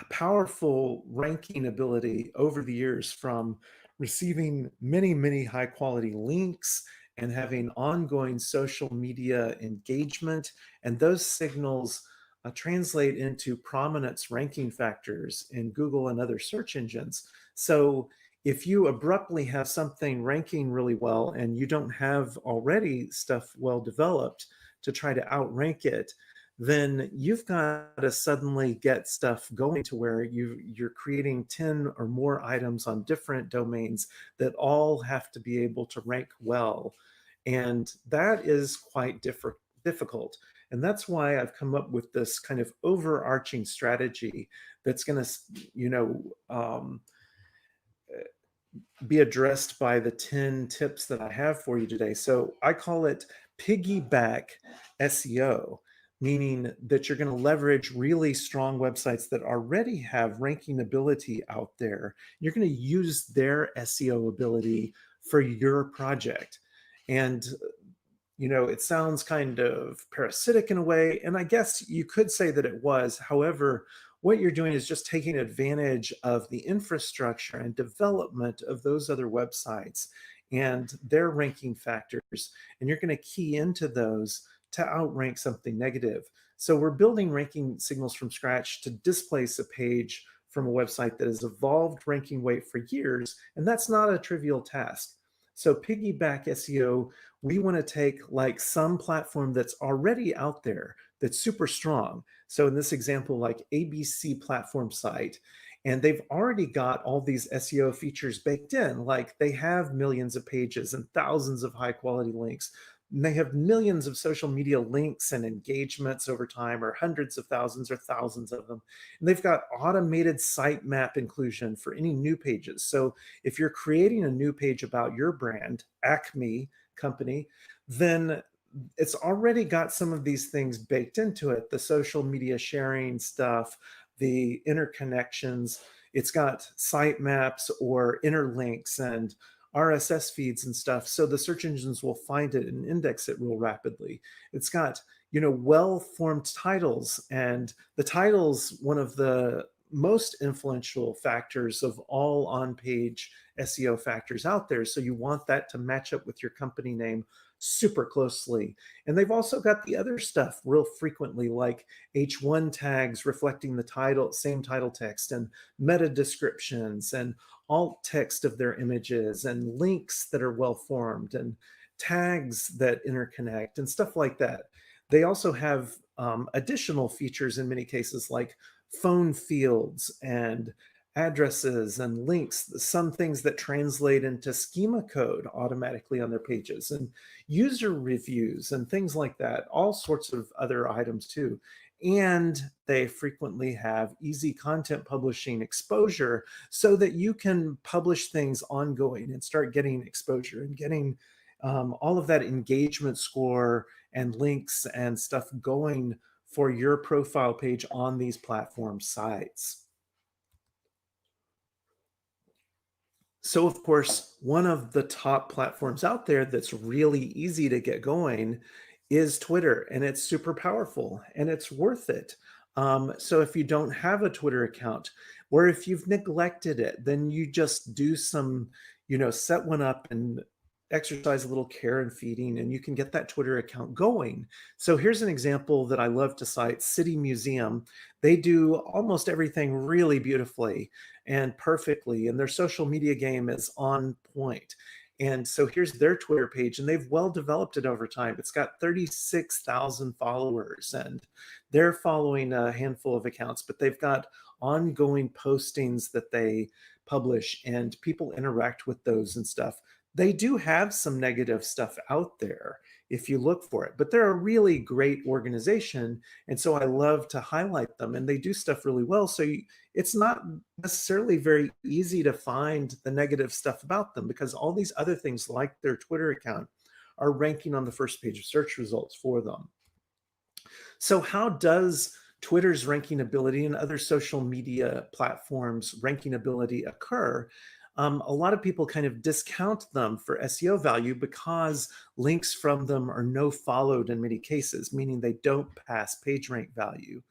powerful ranking ability over the years from receiving many, many high quality links and having ongoing social media engagement. And those signals translate into prominence ranking factors in Google and other search engines. So if you abruptly have something ranking really well and you don't have already stuff well developed to try to outrank it, then you've got to suddenly get stuff going to where you're creating 10 or more items on different domains that all have to be able to rank well. And that is quite difficult. And that's why I've come up with this kind of overarching strategy that's going to, be addressed by the 10 tips that I have for you today. So I call it piggyback SEO, meaning that you're going to leverage really strong websites that already have ranking ability out there. You're going to use their SEO ability for your project. And it sounds kind of parasitic in a way, and I guess you could say that it was. However, what you're doing is just taking advantage of the infrastructure and development of those other websites and their ranking factors, and you're going to key into those to outrank something negative. So we're building ranking signals from scratch to displace a page from a website that has evolved ranking weight for years, and that's not a trivial task. So piggyback SEO, we want to take like some platform that's already out there that's super strong. So in this example, like ABC platform site, and they've already got all these SEO features baked in, like they have millions of pages and thousands of high quality links. And they have millions of social media links and engagements over time, or hundreds of thousands or thousands of them. And they've got automated sitemap inclusion for any new pages. So if you're creating a new page about your brand, Acme company, then it's already got some of these things baked into it, the social media sharing stuff, the interconnections. It's got sitemaps or interlinks and RSS feeds and stuff, so the search engines will find it and index it real rapidly. It's got, you know, well-formed titles, and the title's one of the most influential factors of all on-page SEO factors out there. So you want that to match up with your company name super closely. And they've also got the other stuff real frequently, like H1 tags reflecting the title, same title text, and meta descriptions, and alt text of their images, and links that are well formed, and tags that interconnect, and stuff like that. They also have additional features in many cases, like phone fields and addresses and links, some things that translate into schema code automatically on their pages, and user reviews and things like that, all sorts of other items too. And they frequently have easy content publishing exposure so that you can publish things ongoing and start getting exposure and getting all of that engagement score and links and stuff going for your profile page on these platform sites. So of course, one of the top platforms out there that's really easy to get going is Twitter, and it's super powerful and it's worth it. So if you don't have a Twitter account, or if you've neglected it, then you just do some, you know, set one up and exercise a little care and feeding, and you can get that Twitter account going. So here's an example that I love to cite, City Museum. They do almost everything really beautifully and perfectly, and their social media game is on point. And so here's their Twitter page, and they've well developed it over time. It's got 36,000 followers, and they're following a handful of accounts, but they've got ongoing postings that they publish, and people interact with those and stuff. They do have some negative stuff out there if you look for it, but they're a really great organization. And so I love to highlight them, and they do stuff really well. So it's not necessarily very easy to find the negative stuff about them, because all these other things like their Twitter account are ranking on the first page of search results for them. So how does Twitter's ranking ability and other social media platforms ranking ability occur? A lot of people kind of discount them for SEO value because links from them are no followed in many cases, meaning they don't pass PageRank value.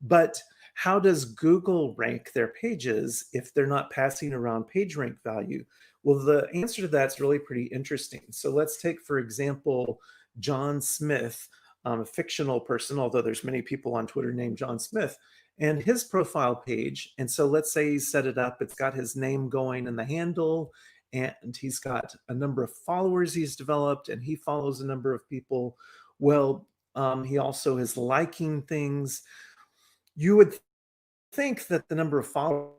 But how does Google rank their pages if they're not passing around PageRank value? Well, the answer to that's really pretty interesting. So let's take, for example, John Smith, a fictional person, although there's many people on Twitter named John Smith, and his profile page. And so let's say he's set it up, it's got his name going in the handle, and he's got a number of followers he's developed, and he follows a number of people. Well, he also is liking things. You would think that the number of followers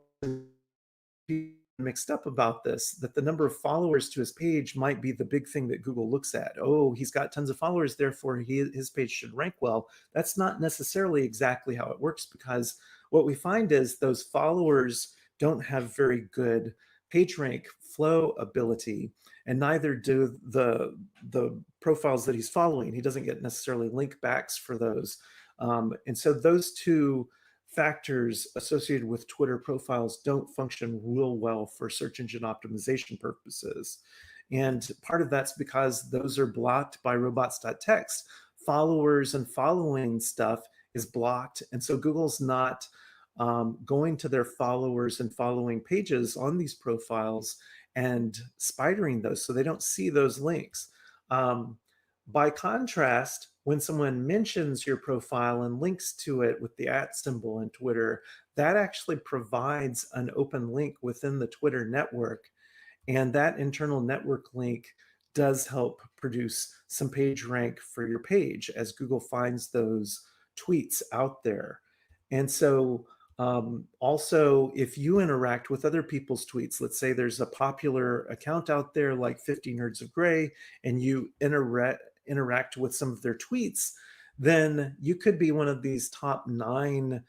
mixed up about this, that the number of followers to his page might be the big thing that Google looks at. Oh, he's got tons of followers, therefore his page should rank well. That's not necessarily exactly how it works, because what we find is those followers don't have very good PageRank flow ability, and neither do the profiles that he's following. He doesn't get necessarily link backs for those. And so those two factors associated with Twitter profiles don't function real well for search engine optimization purposes. And part of that's because those are blocked by robots.txt. Followers and following stuff is blocked. And so Google's not going to their followers and following pages on these profiles and spidering those, so they don't see those links. By contrast, when someone mentions your profile and links to it with the @ symbol in Twitter, that actually provides an open link within the Twitter network. And that internal network link does help produce some page rank for your page as Google finds those tweets out there. And so also, if you interact with other people's tweets, let's say there's a popular account out there like 50 Nerds of Gray, and you interact with some of their tweets, then you could be one of these top 9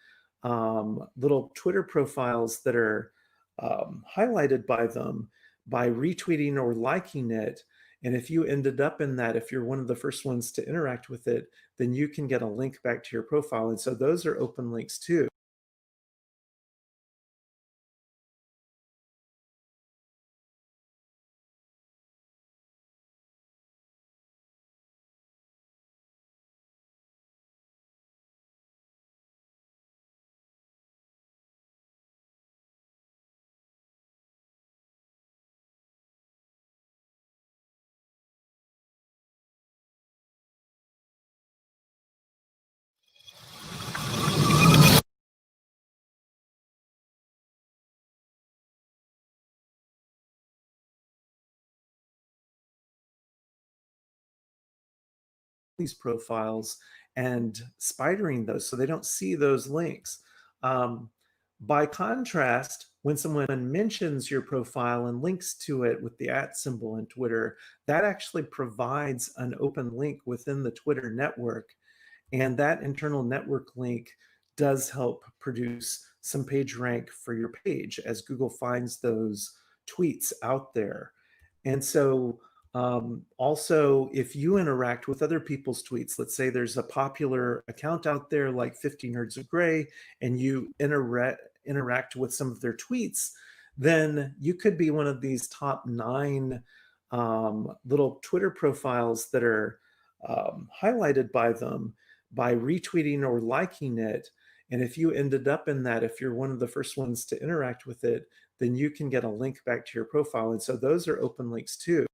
little Twitter profiles that are highlighted by them by retweeting or liking it. And if you ended up in that, if you're one of the first ones to interact with it, then you can get a link back to your profile. And so those are open links too. these profiles and spidering those so they don't see those links. By contrast, when someone mentions your profile and links to it with the @ symbol in Twitter, that actually provides an open link within the Twitter network. And that internal network link does help produce some page rank for your page as Google finds those tweets out there. And so also, if you interact with other people's tweets, let's say there's a popular account out there like 50 Nerds of Gray, and you interact with some of their tweets, then you could be one of these top 9 little Twitter profiles that are highlighted by them by retweeting or liking it. And if you ended up in that, if you're one of the first ones to interact with it, then you can get a link back to your profile. And so those are open links too.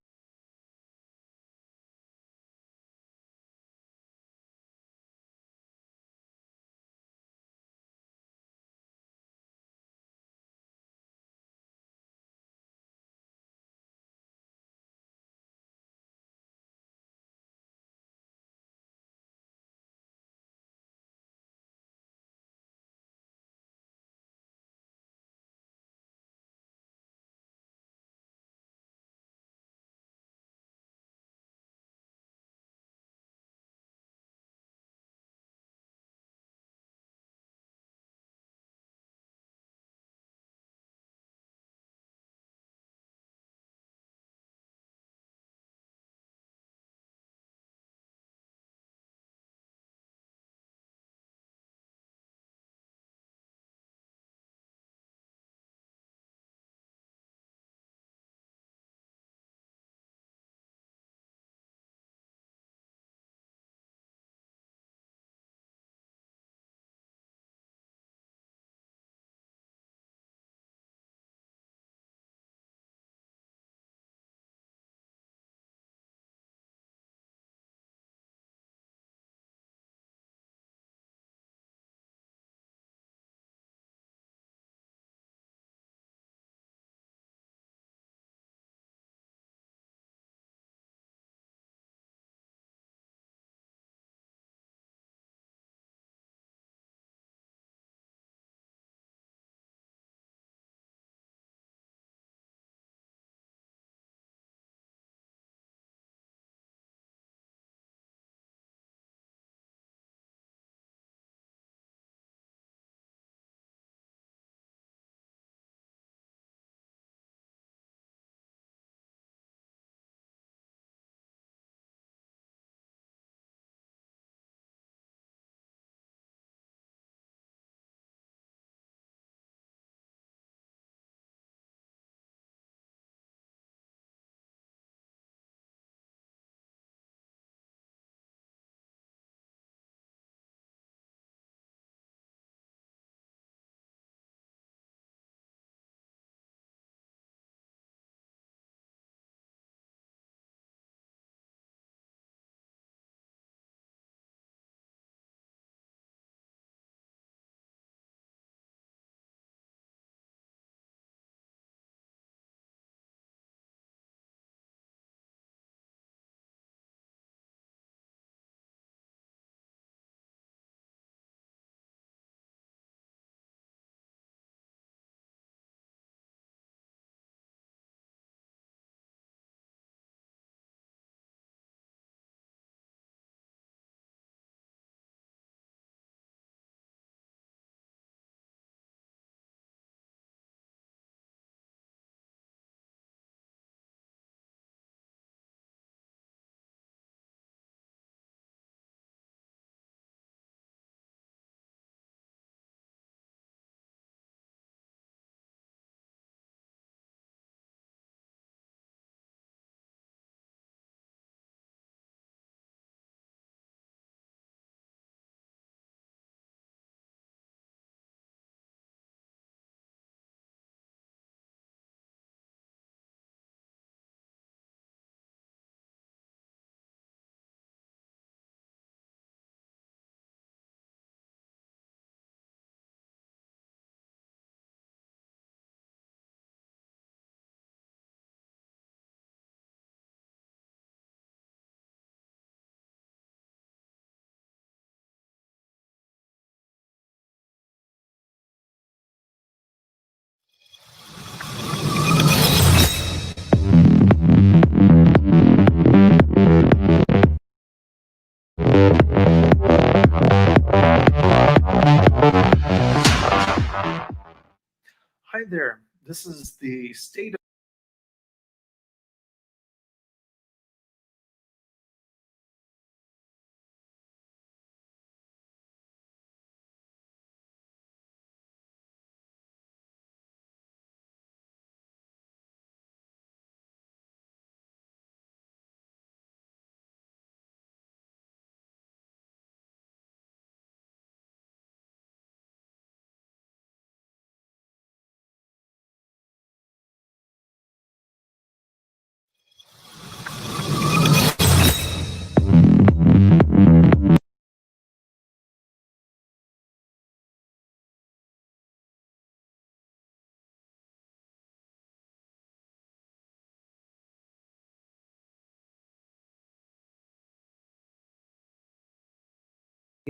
there. This is the state of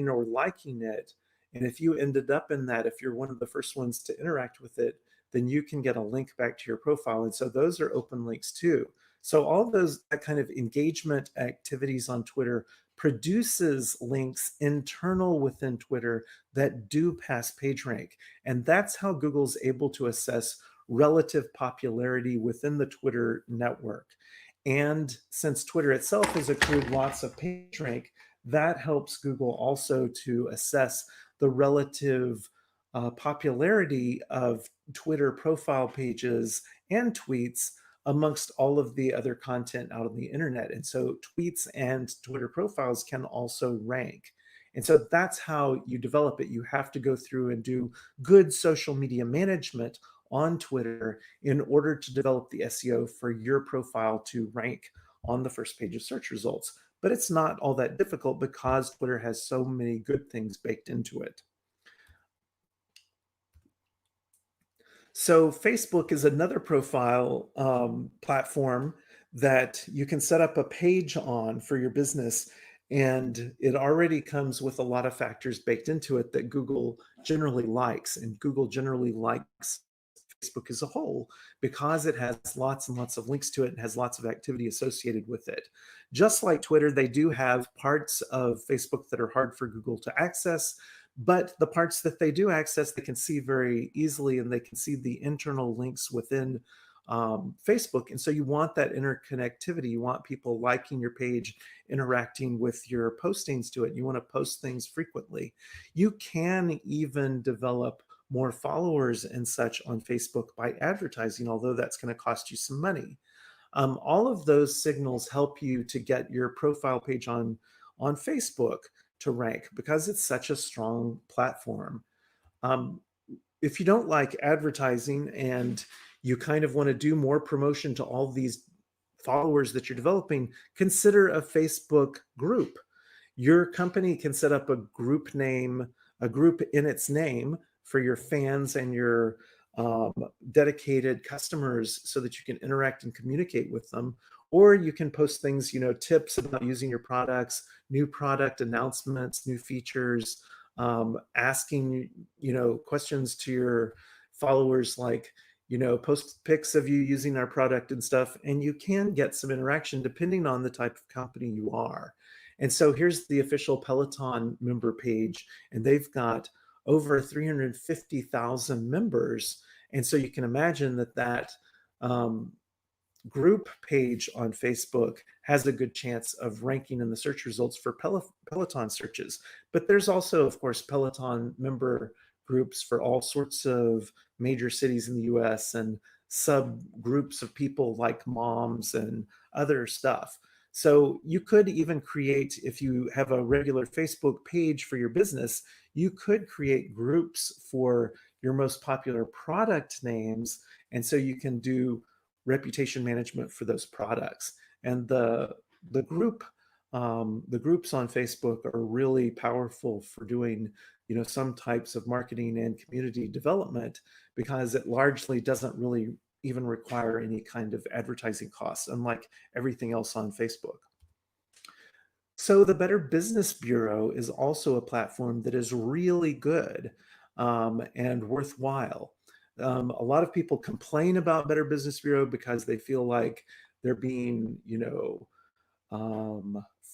or liking it. And if you ended up in that, if you're one of the first ones to interact with it, then you can get a link back to your profile. And so those are open links too. So all those that kind of engagement activities on Twitter produces links internal within Twitter that do pass PageRank. And that's how Google's able to assess relative popularity within the Twitter network. And since Twitter itself has accrued lots of PageRank, that helps Google also to assess the relative popularity of Twitter profile pages and tweets amongst all of the other content out on the internet. And so tweets and Twitter profiles can also rank. And so that's how you develop it. You have to go through and do good social media management on Twitter in order to develop the SEO for your profile to rank on the first page of search results. But it's not all that difficult because Twitter has so many good things baked into it. So Facebook is another profile platform that you can set up a page on for your business. And it already comes with a lot of factors baked into it that Google generally likes. And Google generally likes Facebook as a whole because it has lots and lots of links to it and has lots of activity associated with it. Just like Twitter, they do have parts of Facebook that are hard for Google to access, but the parts that they do access, they can see very easily, and they can see the internal links within Facebook. And so you want that interconnectivity. You want people liking your page, interacting with your postings to it. You want to post things frequently. You can even develop more followers and such on Facebook by advertising, although that's going to cost you some money. All of those signals help you to get your profile page on Facebook to rank because it's such a strong platform. If you don't like advertising and you kind of want to do more promotion to all these followers that you're developing, consider a Facebook group. Your company can set up a group name, a group in its name for your fans and your dedicated customers so that you can interact and communicate with them. Or you can post things, tips about using your products, new product announcements, new features, asking, questions to your followers like, post pics of you using our product and stuff. And you can get some interaction depending on the type of company you are. And so here's the official Peloton member page, and they've got over 350,000 members. And so you can imagine that group page on Facebook has a good chance of ranking in the search results for Peloton searches. But there's also, of course, Peloton member groups for all sorts of major cities in the US and subgroups of people like moms and other stuff. So you could even create, if you have a regular Facebook page for your business, you could create groups for your most popular product names. And so you can do reputation management for those products. And the groups on Facebook are really powerful for doing, some types of marketing and community development because it largely doesn't really even require any kind of advertising costs, unlike everything else on Facebook. So the Better Business Bureau is also a platform that is really good and worthwhile. A lot of people complain about Better Business Bureau because they feel like they're being,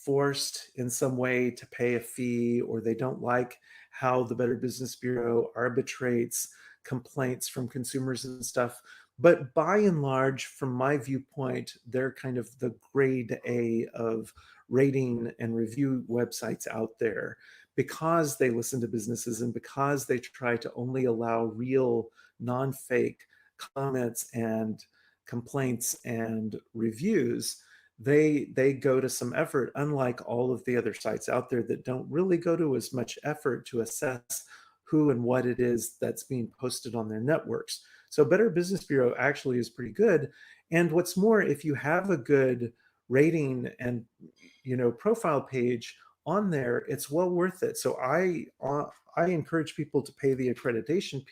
forced in some way to pay a fee, or they don't like how the Better Business Bureau arbitrates complaints from consumers and stuff. But by and large, from my viewpoint, they're kind of the grade A of rating and review websites out there, because they listen to businesses and because they try to only allow real, non-fake comments and complaints and reviews. They go to some effort, unlike all of the other sites out there that don't really go to as much effort to assess who and what it is that's being posted on their networks. So Better Business Bureau actually is pretty good. And what's more, if you have a good rating and profile page on there, it's well worth it. So I encourage people to pay the accreditation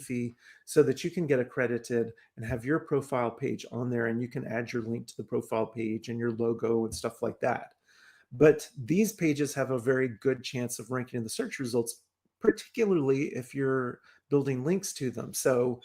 fee so that you can get accredited and have your profile page on there, and you can add your link to the profile page and your logo and stuff like that. But these pages have a very good chance of ranking in the search results, particularly if you're building links to them. So,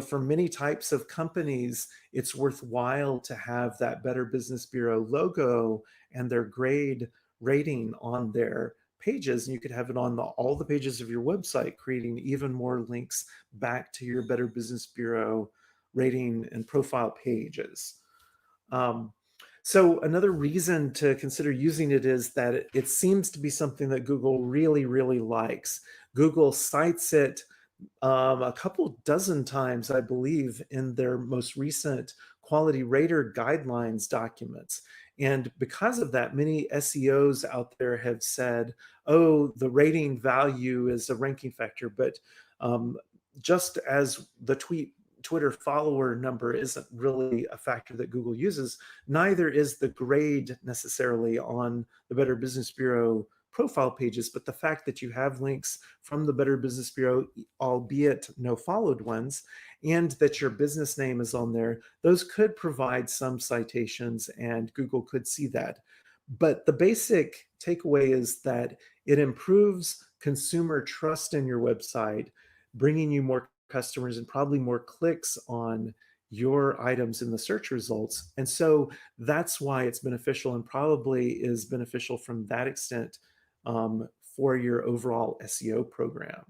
for many types of companies, it's worthwhile to have that Better Business Bureau logo and their grade rating on their pages. And you could have it on all the pages of your website, creating even more links back to your Better Business Bureau rating and profile pages. So another reason to consider using it is that it seems to be something that Google really, really likes. Google cites it a couple dozen times, I believe, in their most recent quality rater guidelines documents. And because of that, many SEOs out there have said, oh, the rating value is a ranking factor. But just as the Twitter follower number isn't really a factor that Google uses, neither is the grade necessarily on the Better Business Bureau profile pages, but the fact that you have links from the Better Business Bureau, albeit no followed ones, and that your business name is on there, those could provide some citations and Google could see that. But the basic takeaway is that it improves consumer trust in your website, bringing you more customers and probably more clicks on your items in the search results. And so that's why it's beneficial, and probably is beneficial from that extent for your overall SEO program.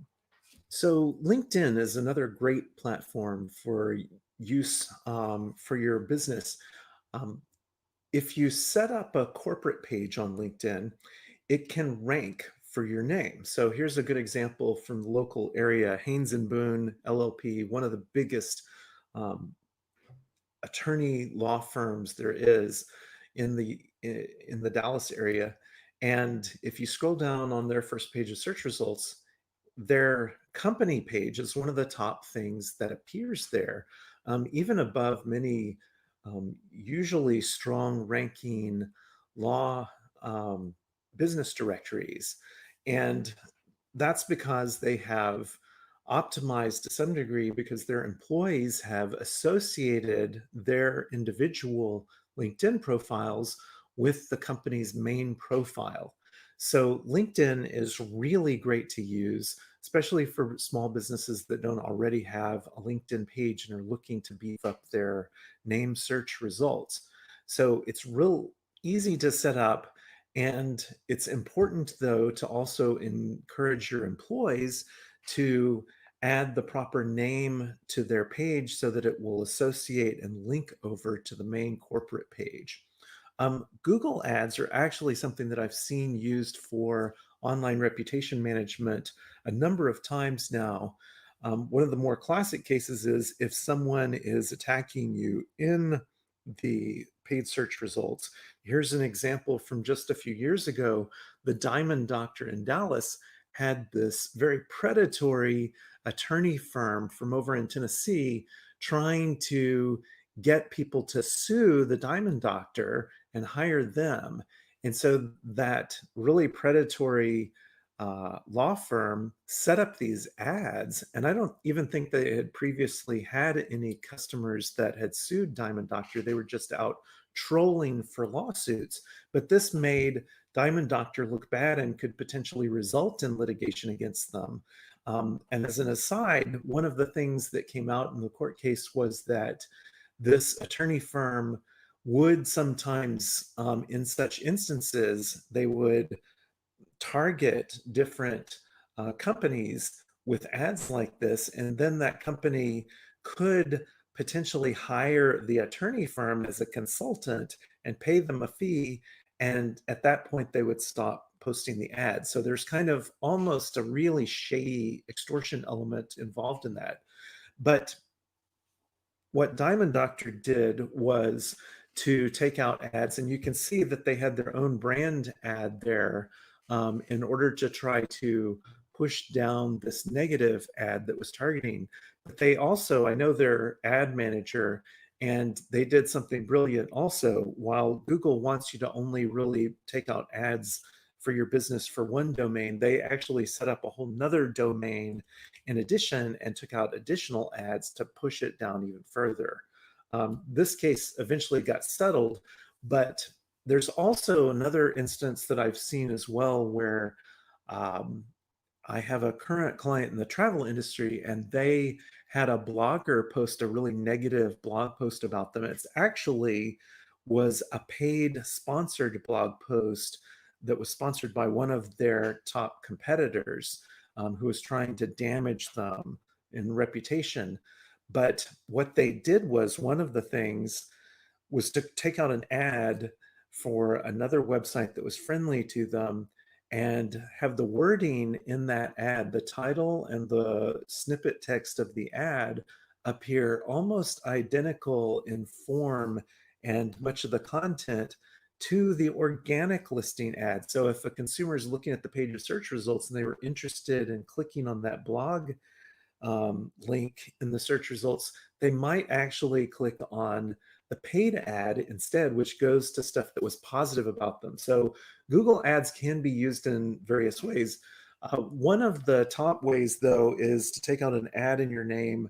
So LinkedIn is another great platform for use for your business. If you set up a corporate page on LinkedIn, it can rank for your name. So here's a good example from the local area. Haynes and Boone LLP, one of the biggest attorney law firms there is in the Dallas area. And if you scroll down on their first page of search results, their company page is one of the top things that appears there, even above many usually strong ranking law business directories. And that's because they have optimized to some degree, because their employees have associated their individual LinkedIn profiles with the company's main profile. So LinkedIn is really great to use, especially for small businesses that don't already have a LinkedIn page and are looking to beef up their name search results. So it's real easy to set up. And it's important, though, to also encourage your employees to add the proper name to their page so that it will associate and link over to the main corporate page. Google ads are actually something that I've seen used for online reputation management a number of times now. One of the more classic cases is if someone is attacking you in the paid search results. Here's an example from just a few years ago. The Diamond Doctor in Dallas had this very predatory attorney firm from over in Tennessee trying to get people to sue the Diamond Doctor and hire them. And so that really predatory law firm set up these ads, and I don't even think they had previously had any customers that had sued Diamond Doctor. They were just out trolling for lawsuits. But this made Diamond Doctor look bad and could potentially result in litigation against them. And as an aside, one of the things that came out in the court case was that this attorney firm would sometimes, in such instances, they would target different companies with ads like this, and then that company could potentially hire the attorney firm as a consultant and pay them a fee, and at that point they would stop posting the ad. So there's kind of almost a really shady extortion element involved in that. But what Diamond Doctor did was to take out ads, and you can see that they had their own brand ad there in order to try to push down this negative ad that was targeting. But they also, I know their ad manager, and they did something brilliant also. While Google wants you to only really take out ads for your business for one domain, they actually set up a whole nother domain in addition and took out additional ads to push it down even further. This case eventually got settled, but there's also another instance that I've seen as well where I have a current client in the travel industry, and they had a blogger post a really negative blog post about them. It's actually was a paid sponsored blog post that was sponsored by one of their top competitors who was trying to damage them in reputation. But what they did was, one of the things was to take out an ad for another website that was friendly to them and have the wording in that ad, the title and the snippet text of the ad, appear almost identical in form and much of the content to the organic listing ad. So if a consumer is looking at the page of search results and they were interested in clicking on that blog link in the search results, they might actually click on the paid ad instead, which goes to stuff that was positive about them. So Google Ads can be used in various ways. One of the top ways, though, is to take out an ad in your name,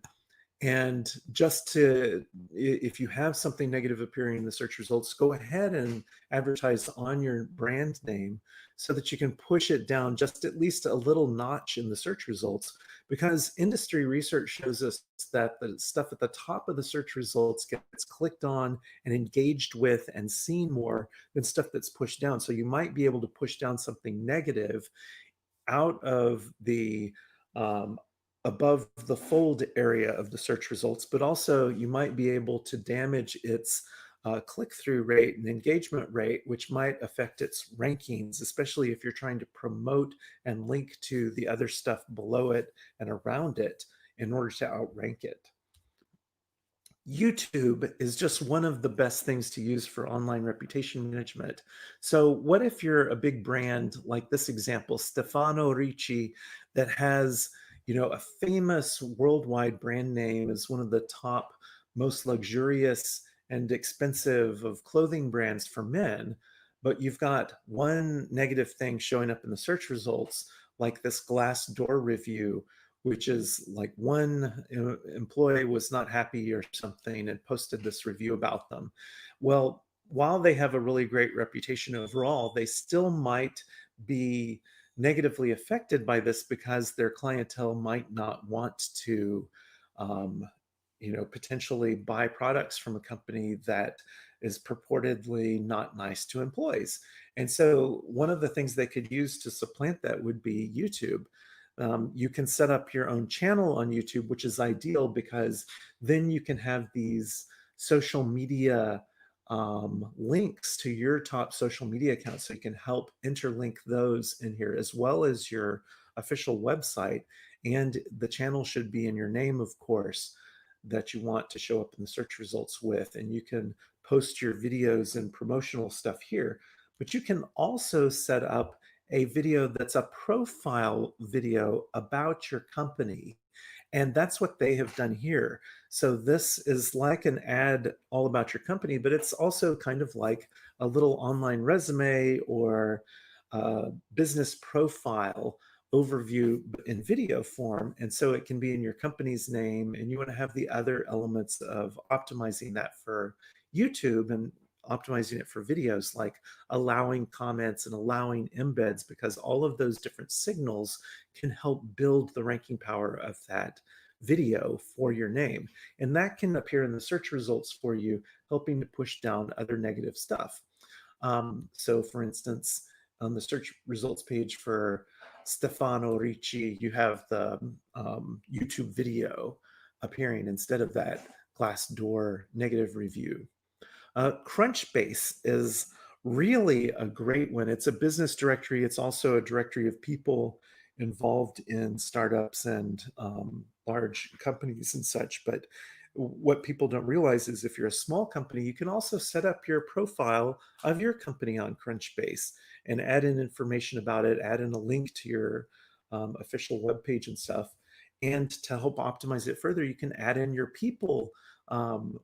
and just to, if you have something negative appearing in the search results, go ahead and advertise on your brand name so that you can push it down just at least a little notch in the search results. Because industry research shows us that the stuff at the top of the search results gets clicked on and engaged with and seen more than stuff that's pushed down. So you might be able to push down something negative out of the above the fold area of the search results, but also you might be able to damage its click-through rate and engagement rate, which might affect its rankings, especially if you're trying to promote and link to the other stuff below it and around it in order to outrank it. YouTube is just one of the best things to use for online reputation management. So what if you're a big brand like this example, Stefano Ricci, that has, you know, a famous worldwide brand name, is one of the top most luxurious and expensive of clothing brands for men, but you've got one negative thing showing up in the search results, like this Glassdoor review, which is like one employee was not happy or something and posted this review about them. Well, while they have a really great reputation overall, they still might be negatively affected by this because their clientele might not want to potentially buy products from a company that is purportedly not nice to employees. And so one of the things they could use to supplant that would be YouTube. You can set up your own channel on YouTube, which is ideal because then you can have these social media links to your top social media accounts, so you can help interlink those in here, as well as your official website. And the channel should be in your name, of course, that you want to show up in the search results with. And you can post your videos and promotional stuff here, but you can also set up a video that's a profile video about your company. And that's what they have done here. So this is like an ad all about your company, but it's also kind of like a little online resume or business profile overview in video form. And so it can be in your company's name, and you want to have the other elements of optimizing that for YouTube and optimizing it for videos, like allowing comments and allowing embeds, because all of those different signals can help build the ranking power of that video for your name. And that can appear in the search results for you, helping to push down other negative stuff. So for instance, on the search results page for Stefano Ricci, you have the YouTube video appearing instead of that Glassdoor negative review. Crunchbase is really a great one. It's a business directory. It's also a directory of people involved in startups and large companies and such. But what people don't realize is if you're a small company, you can also set up your profile of your company on Crunchbase and add in information about it, add in a link to your official webpage and stuff. And to help optimize it further, you can add in your people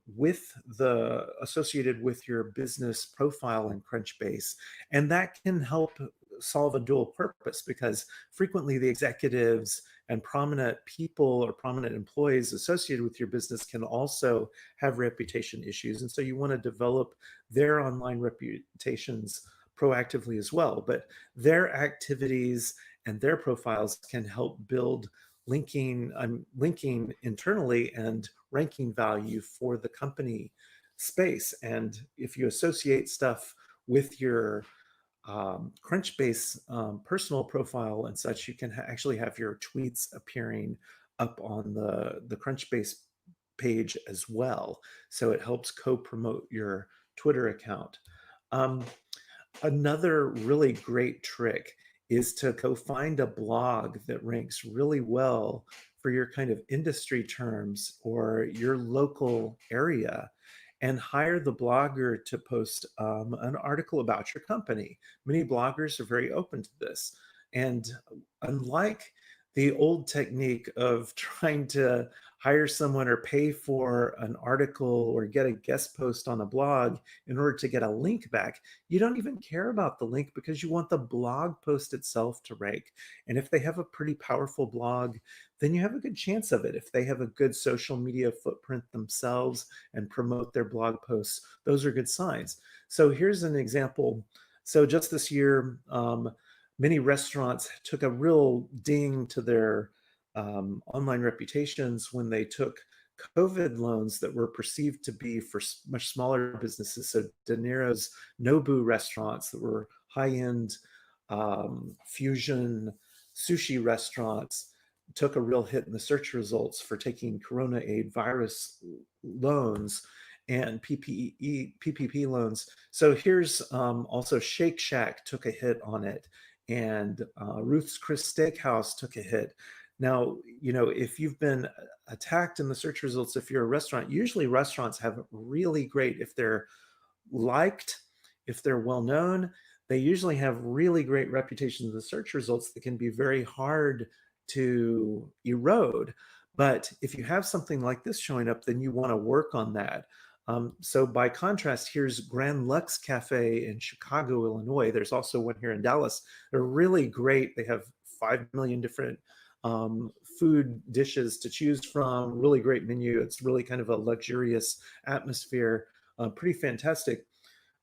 with the associated with your business profile in Crunchbase. And that can help solve a dual purpose, because frequently the executives and prominent people or prominent employees associated with your business can also have reputation issues. And so you want to develop their online reputations proactively as well. But their activities and their profiles can help build linking internally and ranking value for the company space. And if you associate stuff with your Crunchbase personal profile and such, you can actually have your tweets appearing up on the Crunchbase page as well. So it helps co-promote your Twitter account. Another really great trick is to go find a blog that ranks really well for your kind of industry terms or your local area, and hire the blogger to post an article about your company. Many bloggers are very open to this. And unlike the old technique of trying to hire someone or pay for an article or get a guest post on a blog in order to get a link back, you don't even care about the link because you want the blog post itself to rank. And if they have a pretty powerful blog, then you have a good chance of it. If they have a good social media footprint themselves and promote their blog posts, those are good signs. So here's an example. So just this year, many restaurants took a real ding to their online reputations when they took COVID loans that were perceived to be for much smaller businesses. So De Niro's Nobu restaurants that were high-end fusion sushi restaurants took a real hit in the search results for taking Corona aid virus loans and PPP loans. So here's also Shake Shack took a hit on it, and Ruth's Chris Steakhouse took a hit. Now, you know, if you've been attacked in the search results, if you're a restaurant, usually restaurants have really great, if they're liked, if they're well known, they usually have really great reputations in the search results that can be very hard to erode. But if you have something like this showing up, then you want to work on that. So by contrast, here's Grand Lux Cafe in Chicago, Illinois. There's also one here in Dallas. They're really great. They have 5 million different food dishes to choose from, really great menu. It's really kind of a luxurious atmosphere, pretty fantastic.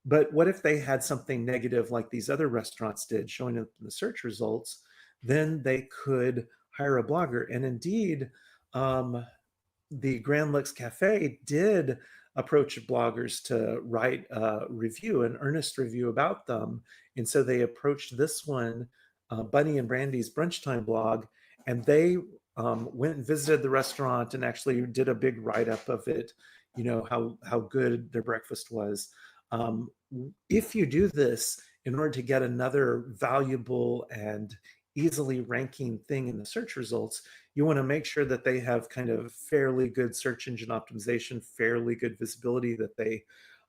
But what if they had something negative like these other restaurants did showing up in the search results? Then they could hire a blogger. And indeed, the Grand Lux Cafe did approach bloggers to write a review, an earnest review about them. And so they approached this one, Bunny and Brandy's Brunch Time blog, and they went and visited the restaurant and actually did a big write-up of it, you know, how good their breakfast was. If you do this in order to get another valuable and easily ranking thing in the search results, you want to make sure that they have kind of fairly good search engine optimization, fairly good visibility, that they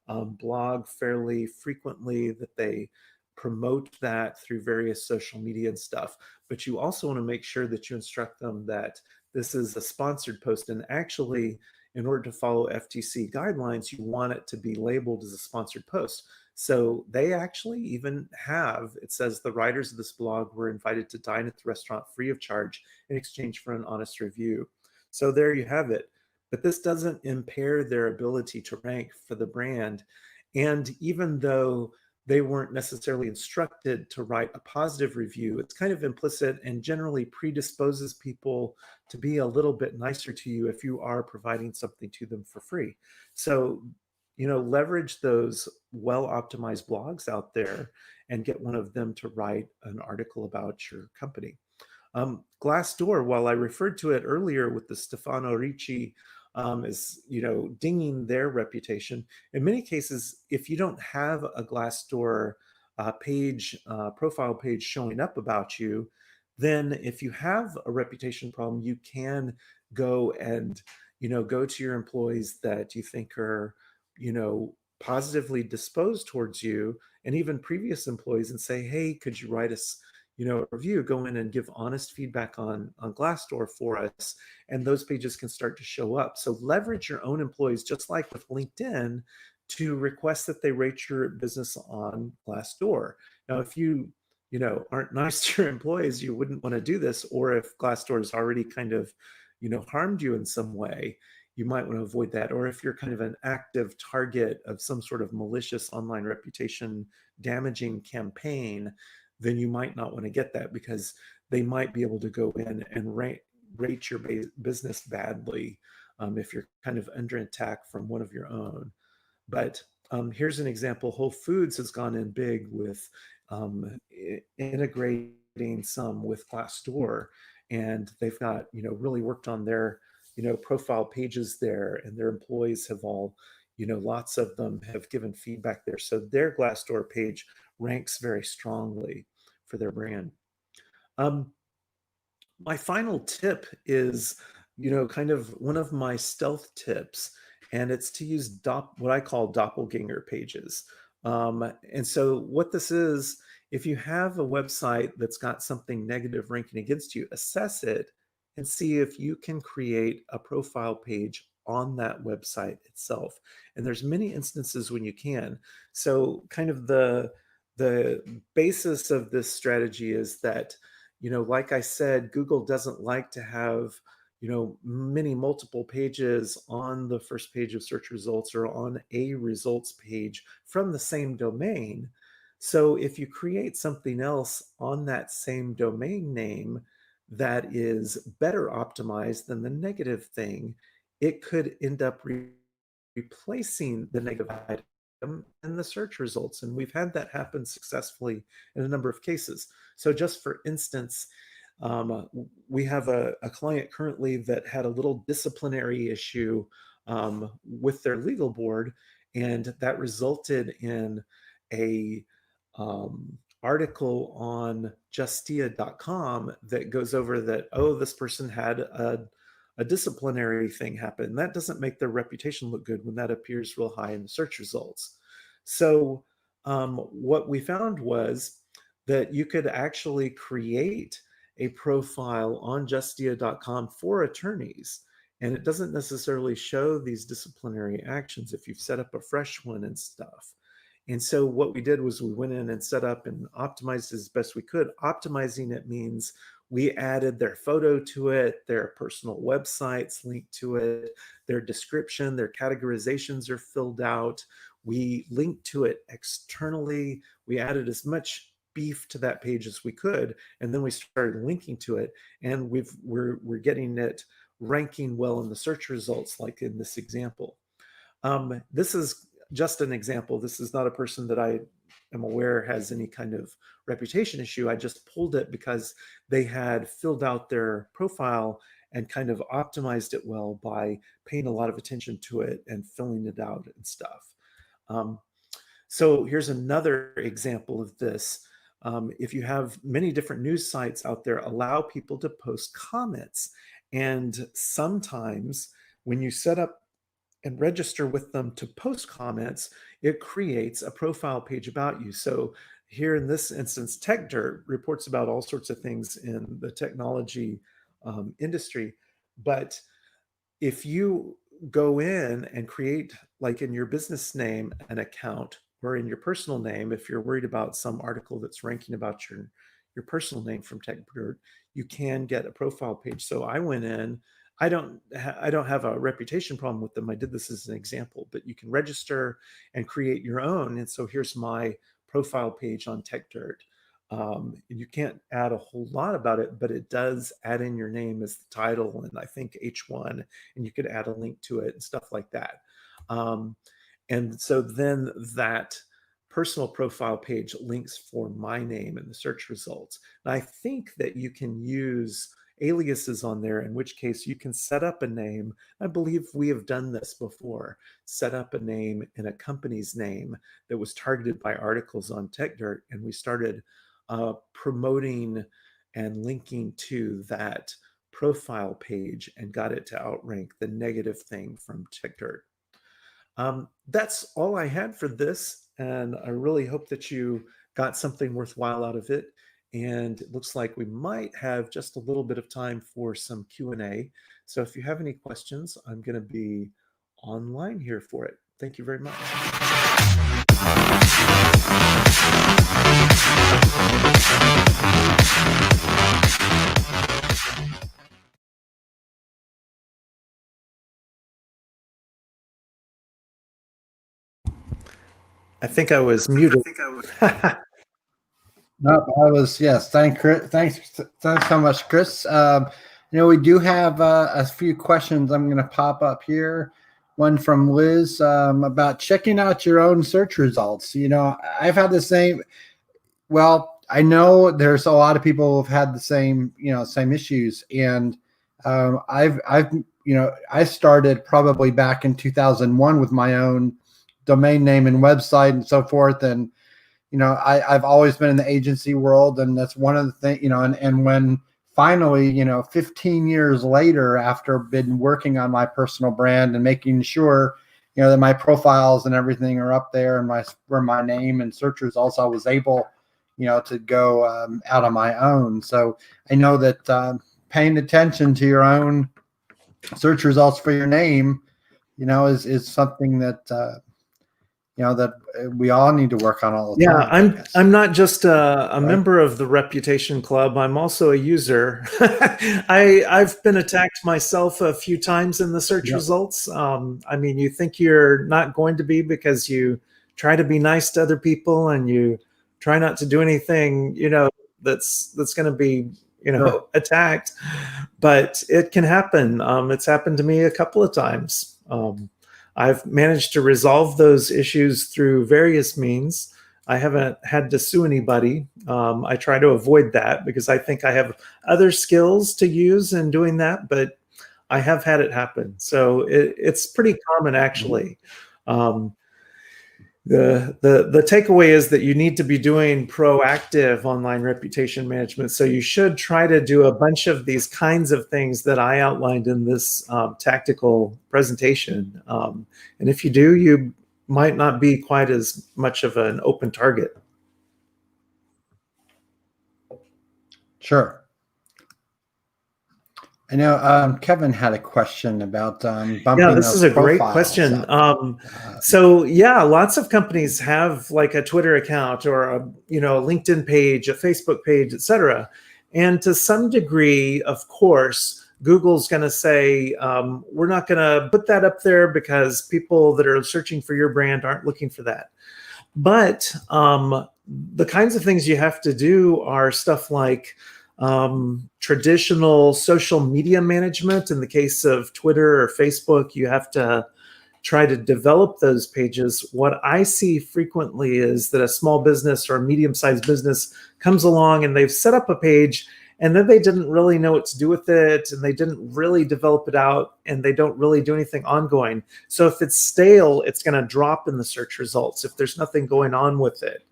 blog fairly frequently, that they promote that through various social media and stuff. But you also want to make sure that you instruct them that this is a sponsored post. And actually, in order to follow FTC guidelines, you want it to be labeled as a sponsored post. So they actually even have, it says the writers of this blog were invited to dine at the restaurant free of charge in exchange for an honest review. So there you have it. But this doesn't impair their ability to rank for the brand. And even though they weren't necessarily instructed to write a positive review, it's kind of implicit and generally predisposes people to be a little bit nicer to you if you are providing something to them for free. So, leverage those well-optimized blogs out there and get one of them to write an article about your company. Glassdoor, while I referred to it earlier with the Stefano Ricci as dinging their reputation, in many cases, if you don't have a Glassdoor profile page showing up about you, then if you have a reputation problem, you can go and go to your employees that you think are positively disposed towards you, and even previous employees, and say, hey, could you write us a review? Go in and give honest feedback on Glassdoor for us, and those pages can start to show up. So leverage your own employees, just like with LinkedIn, to request that they rate your business on Glassdoor. Now, if you aren't nice to your employees, you wouldn't want to do this. Or if Glassdoor has already kind of harmed you in some way, you might want to avoid that. Or if you're kind of an active target of some sort of malicious online reputation damaging campaign, then you might not want to get that, because they might be able to go in and rate your business badly if you're kind of under attack from one of your own. But here's an example. Whole Foods has gone in big with integrating some with Glassdoor, and they've got really worked on their profile pages there, and their employees have all lots of them have given feedback there, so their Glassdoor page ranks very strongly for their brand. My final tip is kind of one of my stealth tips, and it's to use what I call doppelganger pages. And so what this is, if you have a website that's got something negative ranking against you, assess it and see if you can create a profile page on that website itself. And there's many instances when you can. So kind of the basis of this strategy is that, like I said, Google doesn't like to have many multiple pages on the first page of search results or on a results page from the same domain. So if you create something else on that same domain name that is better optimized than the negative thing, it could end up replacing the negative item in the search results. And we've had that happen successfully in a number of cases. So just for instance, we have a client currently that had a little disciplinary issue with their legal board, and that resulted in a article on justia.com that goes over that, oh, this person had a disciplinary thing happen. That doesn't make their reputation look good when that appears real high in the search results. So what we found was that you could actually create a profile on justia.com for attorneys, and it doesn't necessarily show these disciplinary actions if you've set up a fresh one and stuff. And so what we did was we went in and set up and optimized as best we could. Optimizing it means we added their photo to it, their personal websites linked to it, their description, their categorizations are filled out. We linked to it externally. We added as much beef to that page as we could, and then we started linking to it, and we're getting it ranking well in the search results, like in this example. This is just an example. This is not a person that I am aware has any kind of reputation issue. I just pulled it because they had filled out their profile and kind of optimized it well by paying a lot of attention to it and filling it out and stuff. So here's another example of this. If you have many different news sites out there, allow people to post comments. And sometimes when you set up and register with them to post comments, it creates a profile page about you. So here in this instance, TechDirt reports about all sorts of things in the technology industry. But if you go in and create, like in your business name, an account, or in your personal name, if you're worried about some article that's ranking about your personal name from TechDirt, you can get a profile page. So I went in. I don't have a reputation problem with them. I did this as an example, but you can register and create your own. And so here's my profile page on TechDirt. You can't add a whole lot about it, but it does add in your name as the title and I think H1, and you could add a link to it and stuff like that. And so then that personal profile page links for my name in the search results. And I think that you can use aliases on there, in which case you can set up a name. I believe we have done this before, set up a name in a company's name that was targeted by articles on TechDirt, and we started promoting and linking to that profile page and got it to outrank the negative thing from TechDirt. That's all I had for this, and I really hope that you got something worthwhile out of it. And it looks like we might have just a little bit of time for some Q&A. So if you have any questions, I'm going to be online here for it. Thank you very much. I think I was muted. No, I was, yes. Thanks so much, Chris. We do have a few questions I'm going to pop up here. One from Liz about checking out your own search results. I've had the same. Well, I know there's a lot of people who've had the same issues, and I started probably back in 2001 with my own domain name and website and so forth, and I've always been in the agency world, and that's one of the things, and when finally, 15 years later, after been working on my personal brand and making sure, that my profiles and everything are up there and where my name and search results, I was able, to go out on my own. So I know that paying attention to your own search results for your name, is something that, that we all need to work on all the time. Yeah, I'm not just a member of the Reputation Club. I'm also a user. I've been attacked myself a few times in the search results. I mean, you think you're not going to be because you try to be nice to other people and you try not to do anything, that's going to be, attacked. But it can happen. It's happened to me a couple of times. I've managed to resolve those issues through various means. I haven't had to sue anybody. I try to avoid that because I think I have other skills to use in doing that, but I have had it happen. So it's pretty common, actually. The takeaway is that you need to be doing proactive online reputation management. So you should try to do a bunch of these kinds of things that I outlined in this tactical presentation. And if you do, you might not be quite as much of an open target. Sure. I know Kevin had a question about bumping. Yeah, this is a great question. So yeah, lots of companies have like a Twitter account or a LinkedIn page, a Facebook page, etc. And to some degree, of course, Google's going to say, we're not going to put that up there because people that are searching for your brand aren't looking for that. But the kinds of things you have to do are stuff like traditional social media management. In the case of Twitter or Facebook, you have to try to develop those pages. What I see frequently is that a small business or a medium-sized business comes along and they've set up a page and then they didn't really know what to do with it and they didn't really develop it out and they don't really do anything ongoing. So if it's stale, it's going to drop in the search results if there's nothing going on with it.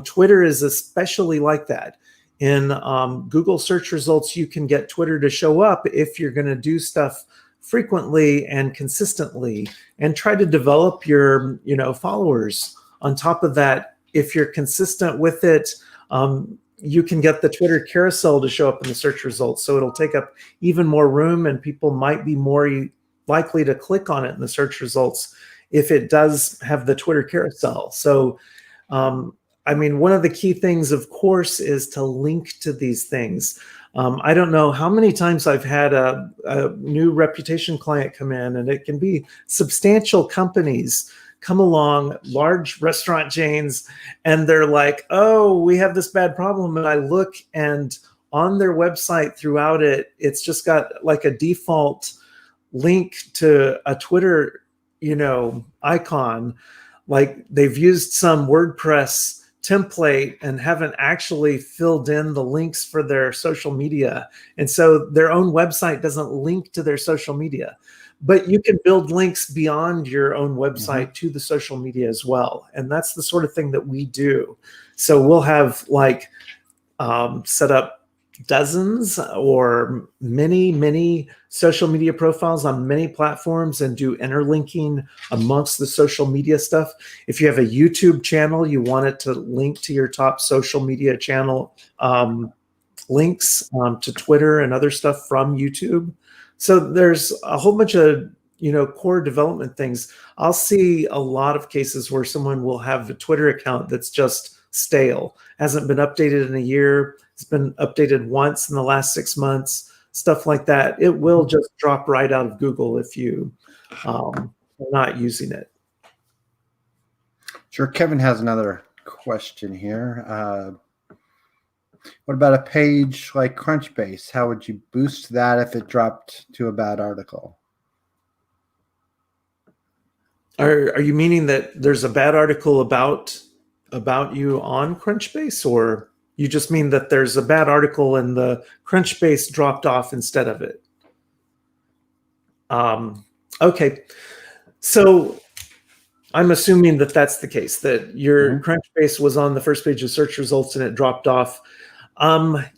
Twitter is especially like that. In Google search results, you can get Twitter to show up if you're going to do stuff frequently and consistently and try to develop your followers. On top of that, if you're consistent with it, you can get the Twitter carousel to show up in the search results. So it'll take up even more room and people might be more likely to click on it in the search results if it does have the Twitter carousel. So I mean, one of the key things, of course, is to link to these things. I don't know how many times I've had a new reputation client come in, and it can be substantial companies come along, large restaurant chains, and they're like, oh, we have this bad problem. And I look, and on their website throughout it, it's just got like a default link to a Twitter icon, like they've used some WordPress template and haven't actually filled in the links for their social media. And so their own website doesn't link to their social media. But you can build links beyond your own website to the social media as well. And that's the sort of thing that we do. So we'll have like set up dozens or many social media profiles on many platforms and do interlinking amongst the social media stuff. If you have a YouTube channel, you want it to link to your top social media channel links to Twitter and other stuff from YouTube. So there's a whole bunch of core development things. I'll see a lot of cases where someone will have a Twitter account that's just stale, hasn't been updated in a year, it's been updated once in the last 6 months, stuff like that. It will just drop right out of Google if you are not using it. Sure. Kevin has another question here. What about a page like Crunchbase? How would you boost that if it dropped to a bad article? Are you meaning that there's a bad article about you on Crunchbase, or you just mean that there's a bad article and the Crunchbase dropped off instead of it? Okay. So I'm assuming that that's the case, that your Crunchbase was on the first page of search results and it dropped off.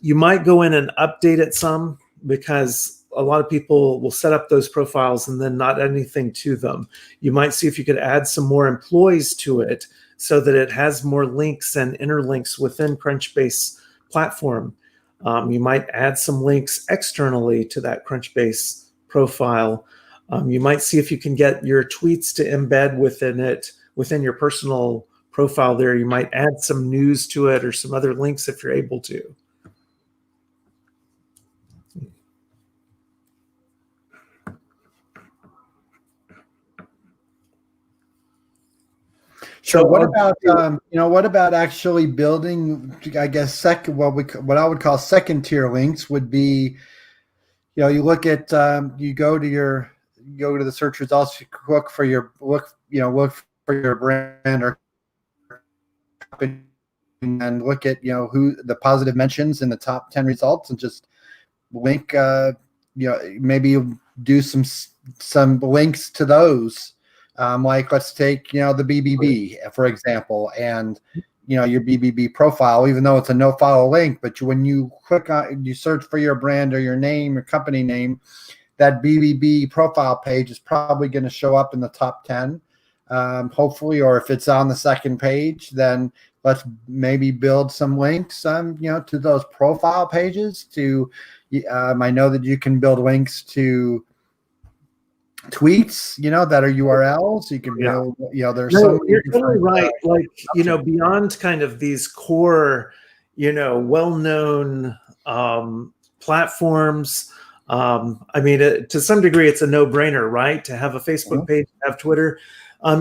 You might go in and update it some, because a lot of people will set up those profiles and then not add anything to them. You might see if you could add some more employees to it so that it has more links and interlinks within Crunchbase platform. You might add some links externally to that Crunchbase profile. You might see if you can get your tweets to embed within your personal profile there. You might add some news to it or some other links if you're able to. So what about what about actually building? I guess what I would call second tier links would be, you look at you go to the search results, you look for your brand or company, and look at who the positive mentions in the top 10 results, and just link maybe you do some links to those. Like let's take the BBB for example, and your BBB profile, even though it's a no follow link, but when you click on, you search for your brand or your name or company name, that BBB profile page is probably going to show up in the top 10, hopefully. Or if it's on the second page, then let's maybe build some links to those profile pages. I know that you can build links to tweets, that are URLs. You can build, there's you're totally right. Like, beyond kind of these core, well-known platforms. I mean, to some degree, it's a no-brainer, right? To have a Facebook page, have Twitter.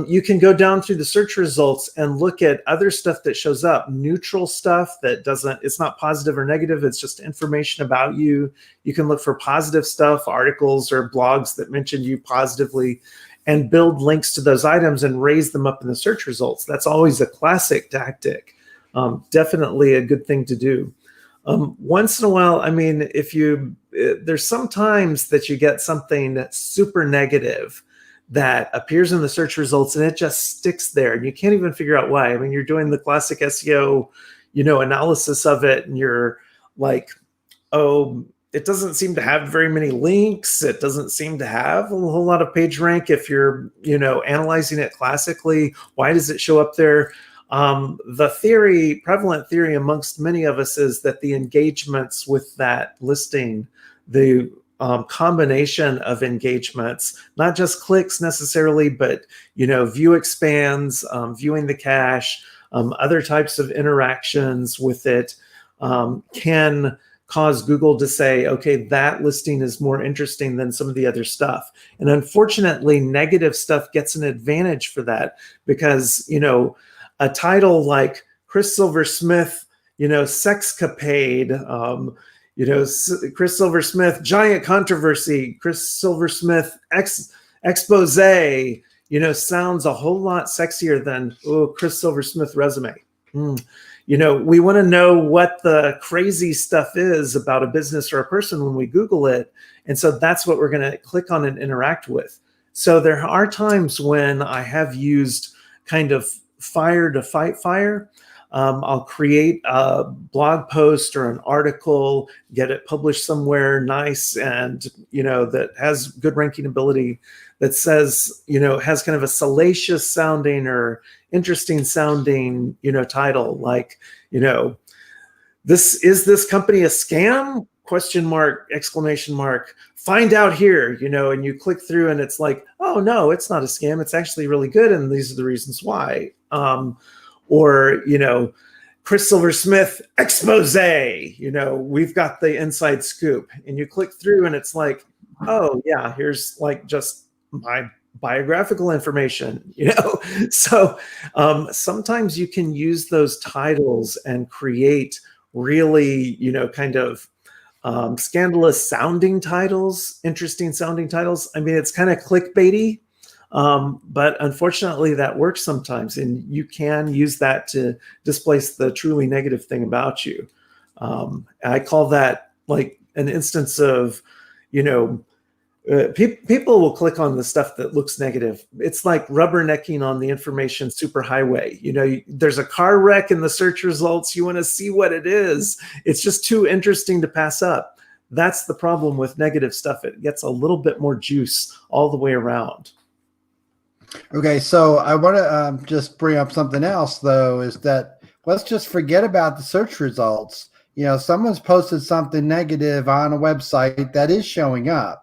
You can go down through the search results and look at other stuff that shows up, neutral stuff that it's not positive or negative. It's just information about you. You can look for positive stuff, articles or blogs that mention you positively, and build links to those items and raise them up in the search results. That's always a classic tactic. Definitely a good thing to do. Once in a while, I mean, there's sometimes that you get something that's super negative that appears in the search results and it just sticks there and you can't even figure out why. I mean, you're doing the classic SEO, analysis of it, and you're like, oh, it doesn't seem to have very many links. It doesn't seem to have a whole lot of page rank. If you're, analyzing it classically, why does it show up there? The prevalent theory amongst many of us is that the engagements with that listing, the combination of engagements, not just clicks necessarily, but view expands, viewing the cache, other types of interactions with it, can cause Google to say, okay, that listing is more interesting than some of the other stuff. And unfortunately, negative stuff gets an advantage for that, because a title like Chris Silversmith, sexcapade, Chris Silversmith, giant controversy, Chris Silversmith expose, sounds a whole lot sexier than, oh, Chris Silversmith resume. We want to know what the crazy stuff is about a business or a person when we Google it. And so that's what we're going to click on and interact with. So there are times when I have used kind of fire to fight fire. I'll create a blog post or an article, get it published somewhere nice and, that has good ranking ability, that says, has kind of a salacious sounding or interesting sounding, title, like, is this company a scam? ? Exclamation mark. Find out here, and you click through and it's like, oh no, it's not a scam. It's actually really good. And these are the reasons why. Or, Chris Silversmith expose, we've got the inside scoop, and you click through and it's like, oh yeah, here's like just my biographical information, So sometimes you can use those titles and create really, kind of scandalous sounding titles, interesting sounding titles. I mean, it's kind of clickbaity, but unfortunately that works sometimes, and you can use that to displace the truly negative thing about you. I call that like an instance of, people will click on the stuff that looks negative. It's like rubbernecking on the information superhighway. There's a car wreck in the search results. You want to see what it is. It's just too interesting to pass up. That's the problem with negative stuff. It gets a little bit more juice all the way around. Okay, so I want to just bring up something else, though, is that let's just forget about the search results. Someone's posted something negative on a website that is showing up.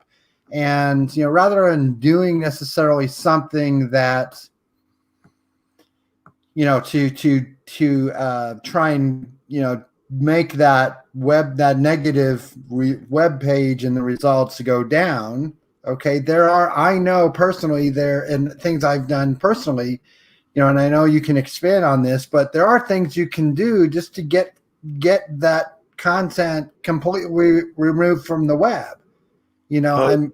And, rather than doing necessarily something that, to try and, make that negative web page and the results go down. Okay. I know personally and things I've done personally, and I know you can expand on this, but there are things you can do just to get that content completely removed from the web. I'm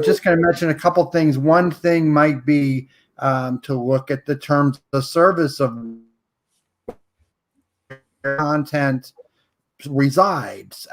just going to mention a couple things. One thing might be to look at the terms of service of content resides.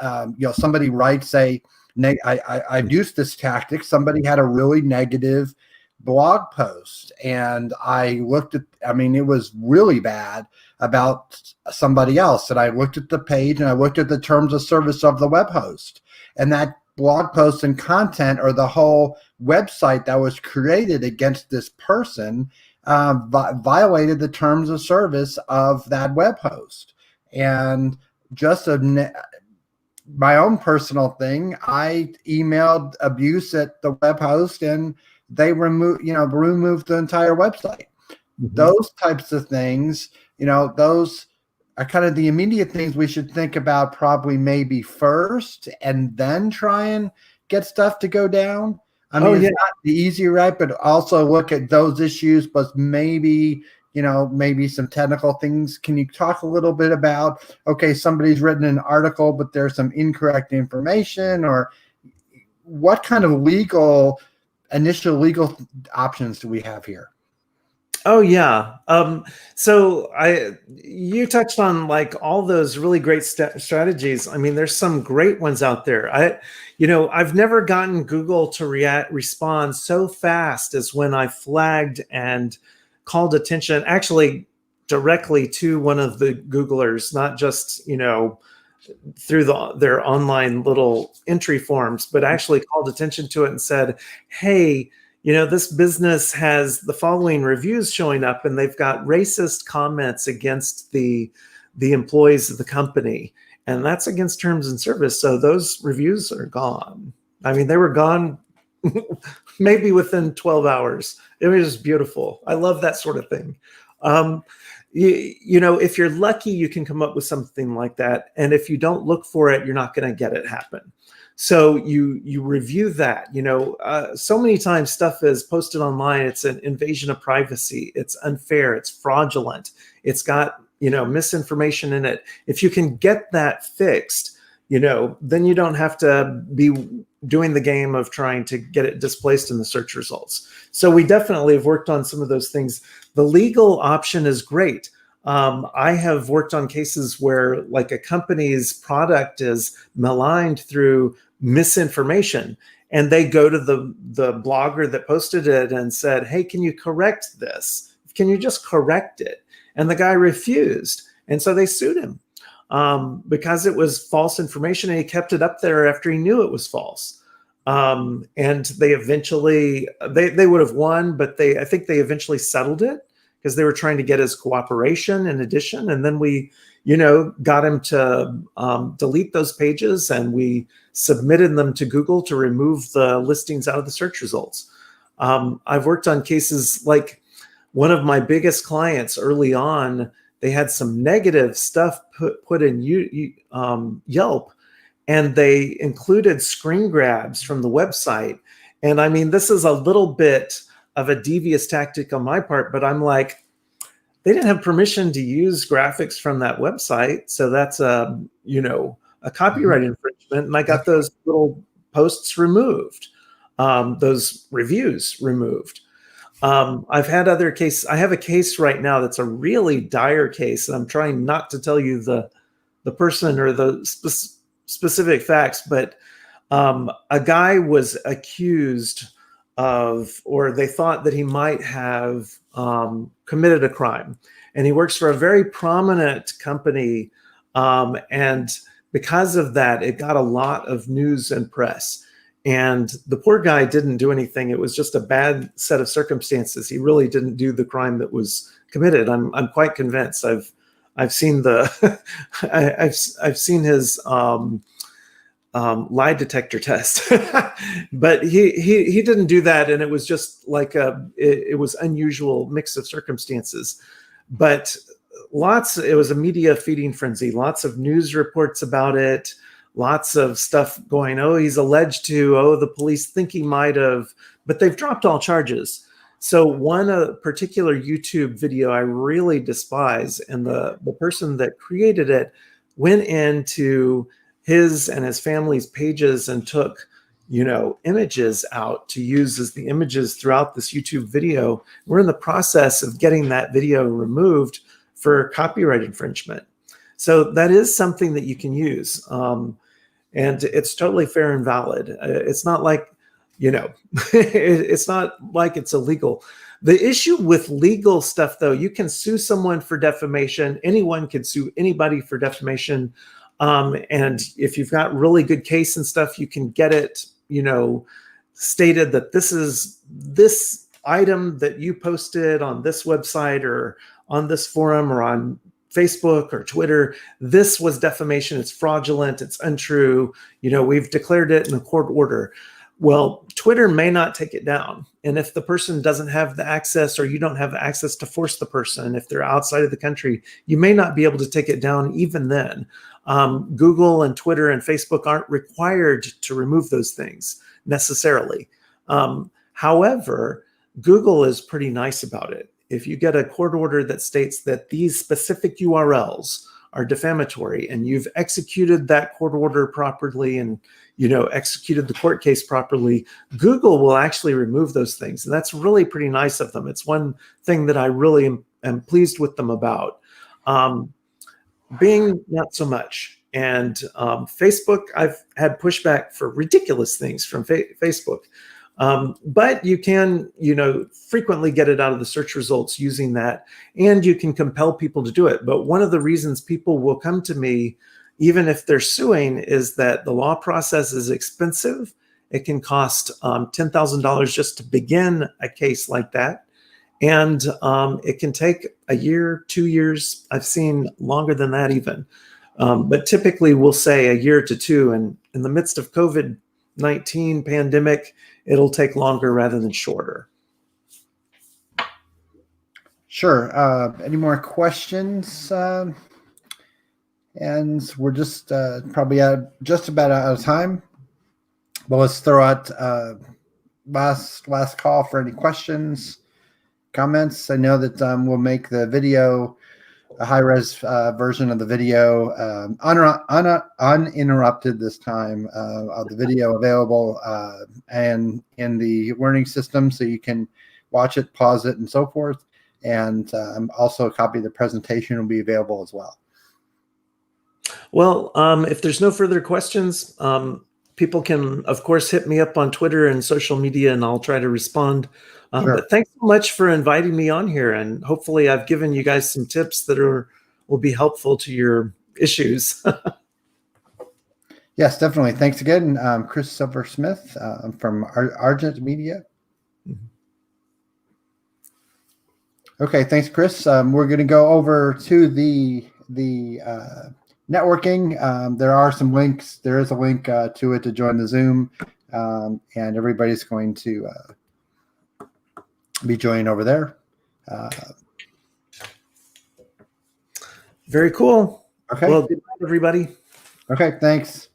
Somebody writes I've used this tactic. Somebody had a really negative blog post, and I looked at, it was really bad about somebody else. And I looked at the page and I looked at the terms of service of the web host, and that blog post and content, or the whole website that was created against this person, violated the terms of service of that web host. And just my own personal thing, I emailed abuse at the web host, and they removed the entire website. Mm-hmm. Those types of things, those are kind of the immediate things we should think about, probably maybe first, and then try and get stuff to go down. It's not the easy route, but also look at those issues, but maybe some technical things. Can you talk a little bit about, okay, somebody's written an article, but there's some incorrect information, or what kind of initial legal options do we have here? Oh yeah. So you touched on like all those really great strategies. There's some great ones out there. I've never gotten Google to respond so fast as when I flagged and called attention, actually directly to one of the Googlers, not just, through their online little entry forms, but actually called attention to it and said, hey, this business has the following reviews showing up, and they've got racist comments against the employees of the company. And that's against terms and service. So those reviews are gone. They were gone maybe within 12 hours. It was beautiful. I love that sort of thing. If you're lucky, you can come up with something like that. And if you don't look for it, you're not going to get it happen. So you review that. So many times stuff is posted online. It's an invasion of privacy. It's unfair. It's fraudulent. It's got misinformation in it. If you can get that fixed, then you don't have to be doing the game of trying to get it displaced in the search results. So we definitely have worked on some of those things. The legal option is great. I have worked on cases where like a company's product is maligned through misinformation, and they go to the blogger that posted it and said, hey, can you correct this? Can you just correct it? And the guy refused. And so they sued him because it was false information, and he kept it up there after he knew it was false. And they eventually, they would have won, but I think they eventually settled it because they were trying to get his cooperation in addition. And then we, got him to delete those pages, and we submitted them to Google to remove the listings out of the search results. I've worked on cases like one of my biggest clients early on. They had some negative stuff put in Yelp, and they included screen grabs from the website. And I mean, this is a little bit of a devious tactic on my part, but I'm like, they didn't have permission to use graphics from that website. So that's a copyright infringement. And I got those little posts removed, those reviews removed. I've had other cases. I have a case right now that's a really dire case, and I'm trying not to tell you the person or the specific facts, but a guy was accused of, or they thought that he might have committed a crime, and he works for a very prominent company, and because of that, it got a lot of news and press. And the poor guy didn't do anything. It was just a bad set of circumstances. He really didn't do the crime that was committed. I'm quite convinced. I've seen the I've seen his lie detector test, but he didn't do that, and it was just like it was unusual mix of circumstances. But it was a media feeding frenzy. Lots of news reports about it. Lots of stuff going, he's alleged to, the police think he might have, but they've dropped all charges. So one particular YouTube video I really despise, and the person that created it went into his and his family's pages and took, images out to use as the images throughout this YouTube video. We're in the process of getting that video removed for copyright infringement. So that is something that you can use. And it's totally fair and valid. It's not like, it's not like it's illegal. The issue with legal stuff, though, you can sue someone for defamation. Anyone can sue anybody for defamation. And if you've got really good case and stuff, you can get it, stated that this item that you posted on this website or on this forum or on Facebook or Twitter, this was defamation, it's fraudulent, it's untrue, we've declared it in a court order. Well, Twitter may not take it down. And if the person doesn't have the access, or you don't have access to force the person, if they're outside of the country, you may not be able to take it down even then. Google and Twitter and Facebook aren't required to remove those things necessarily. However, Google is pretty nice about it. If you get a court order that states that these specific URLs are defamatory, and you've executed that court order properly and executed the court case properly, Google will actually remove those things. And that's really pretty nice of them. It's one thing that I really am pleased with them about. Bing, not so much. And Facebook, I've had pushback for ridiculous things from Facebook. But you can, frequently get it out of the search results using that, and you can compel people to do it. But one of the reasons people will come to me, even if they're suing, is that the law process is expensive. It can cost $10,000 just to begin a case like that. And it can take a year, 2 years. I've seen longer than that even. But typically we'll say a year to two. And in the midst of COVID-19 pandemic, it'll take longer rather than shorter. Sure. Any more questions? And we're just probably just about out of time. But let's throw out last call for any questions, comments. I know that we'll make the video a high-res version of the video, uninterrupted this time, of the video available and in the learning system, so you can watch it, pause it, and so forth. And also a copy of the presentation will be available as well. Well, if there's no further questions, people can, of course, hit me up on Twitter and social media, and I'll try to respond. Sure. But thanks so much for inviting me on here, and hopefully I've given you guys some tips that will be helpful to your issues. Yes, definitely. Thanks again, Chris Silver-Smith from Argent Media. Okay, thanks, Chris. We're going to go over to the networking. There are some links. There is a link to it to join the Zoom, and everybody's going to be joining over there. Very cool. Okay. Well, good night, everybody. Okay, thanks.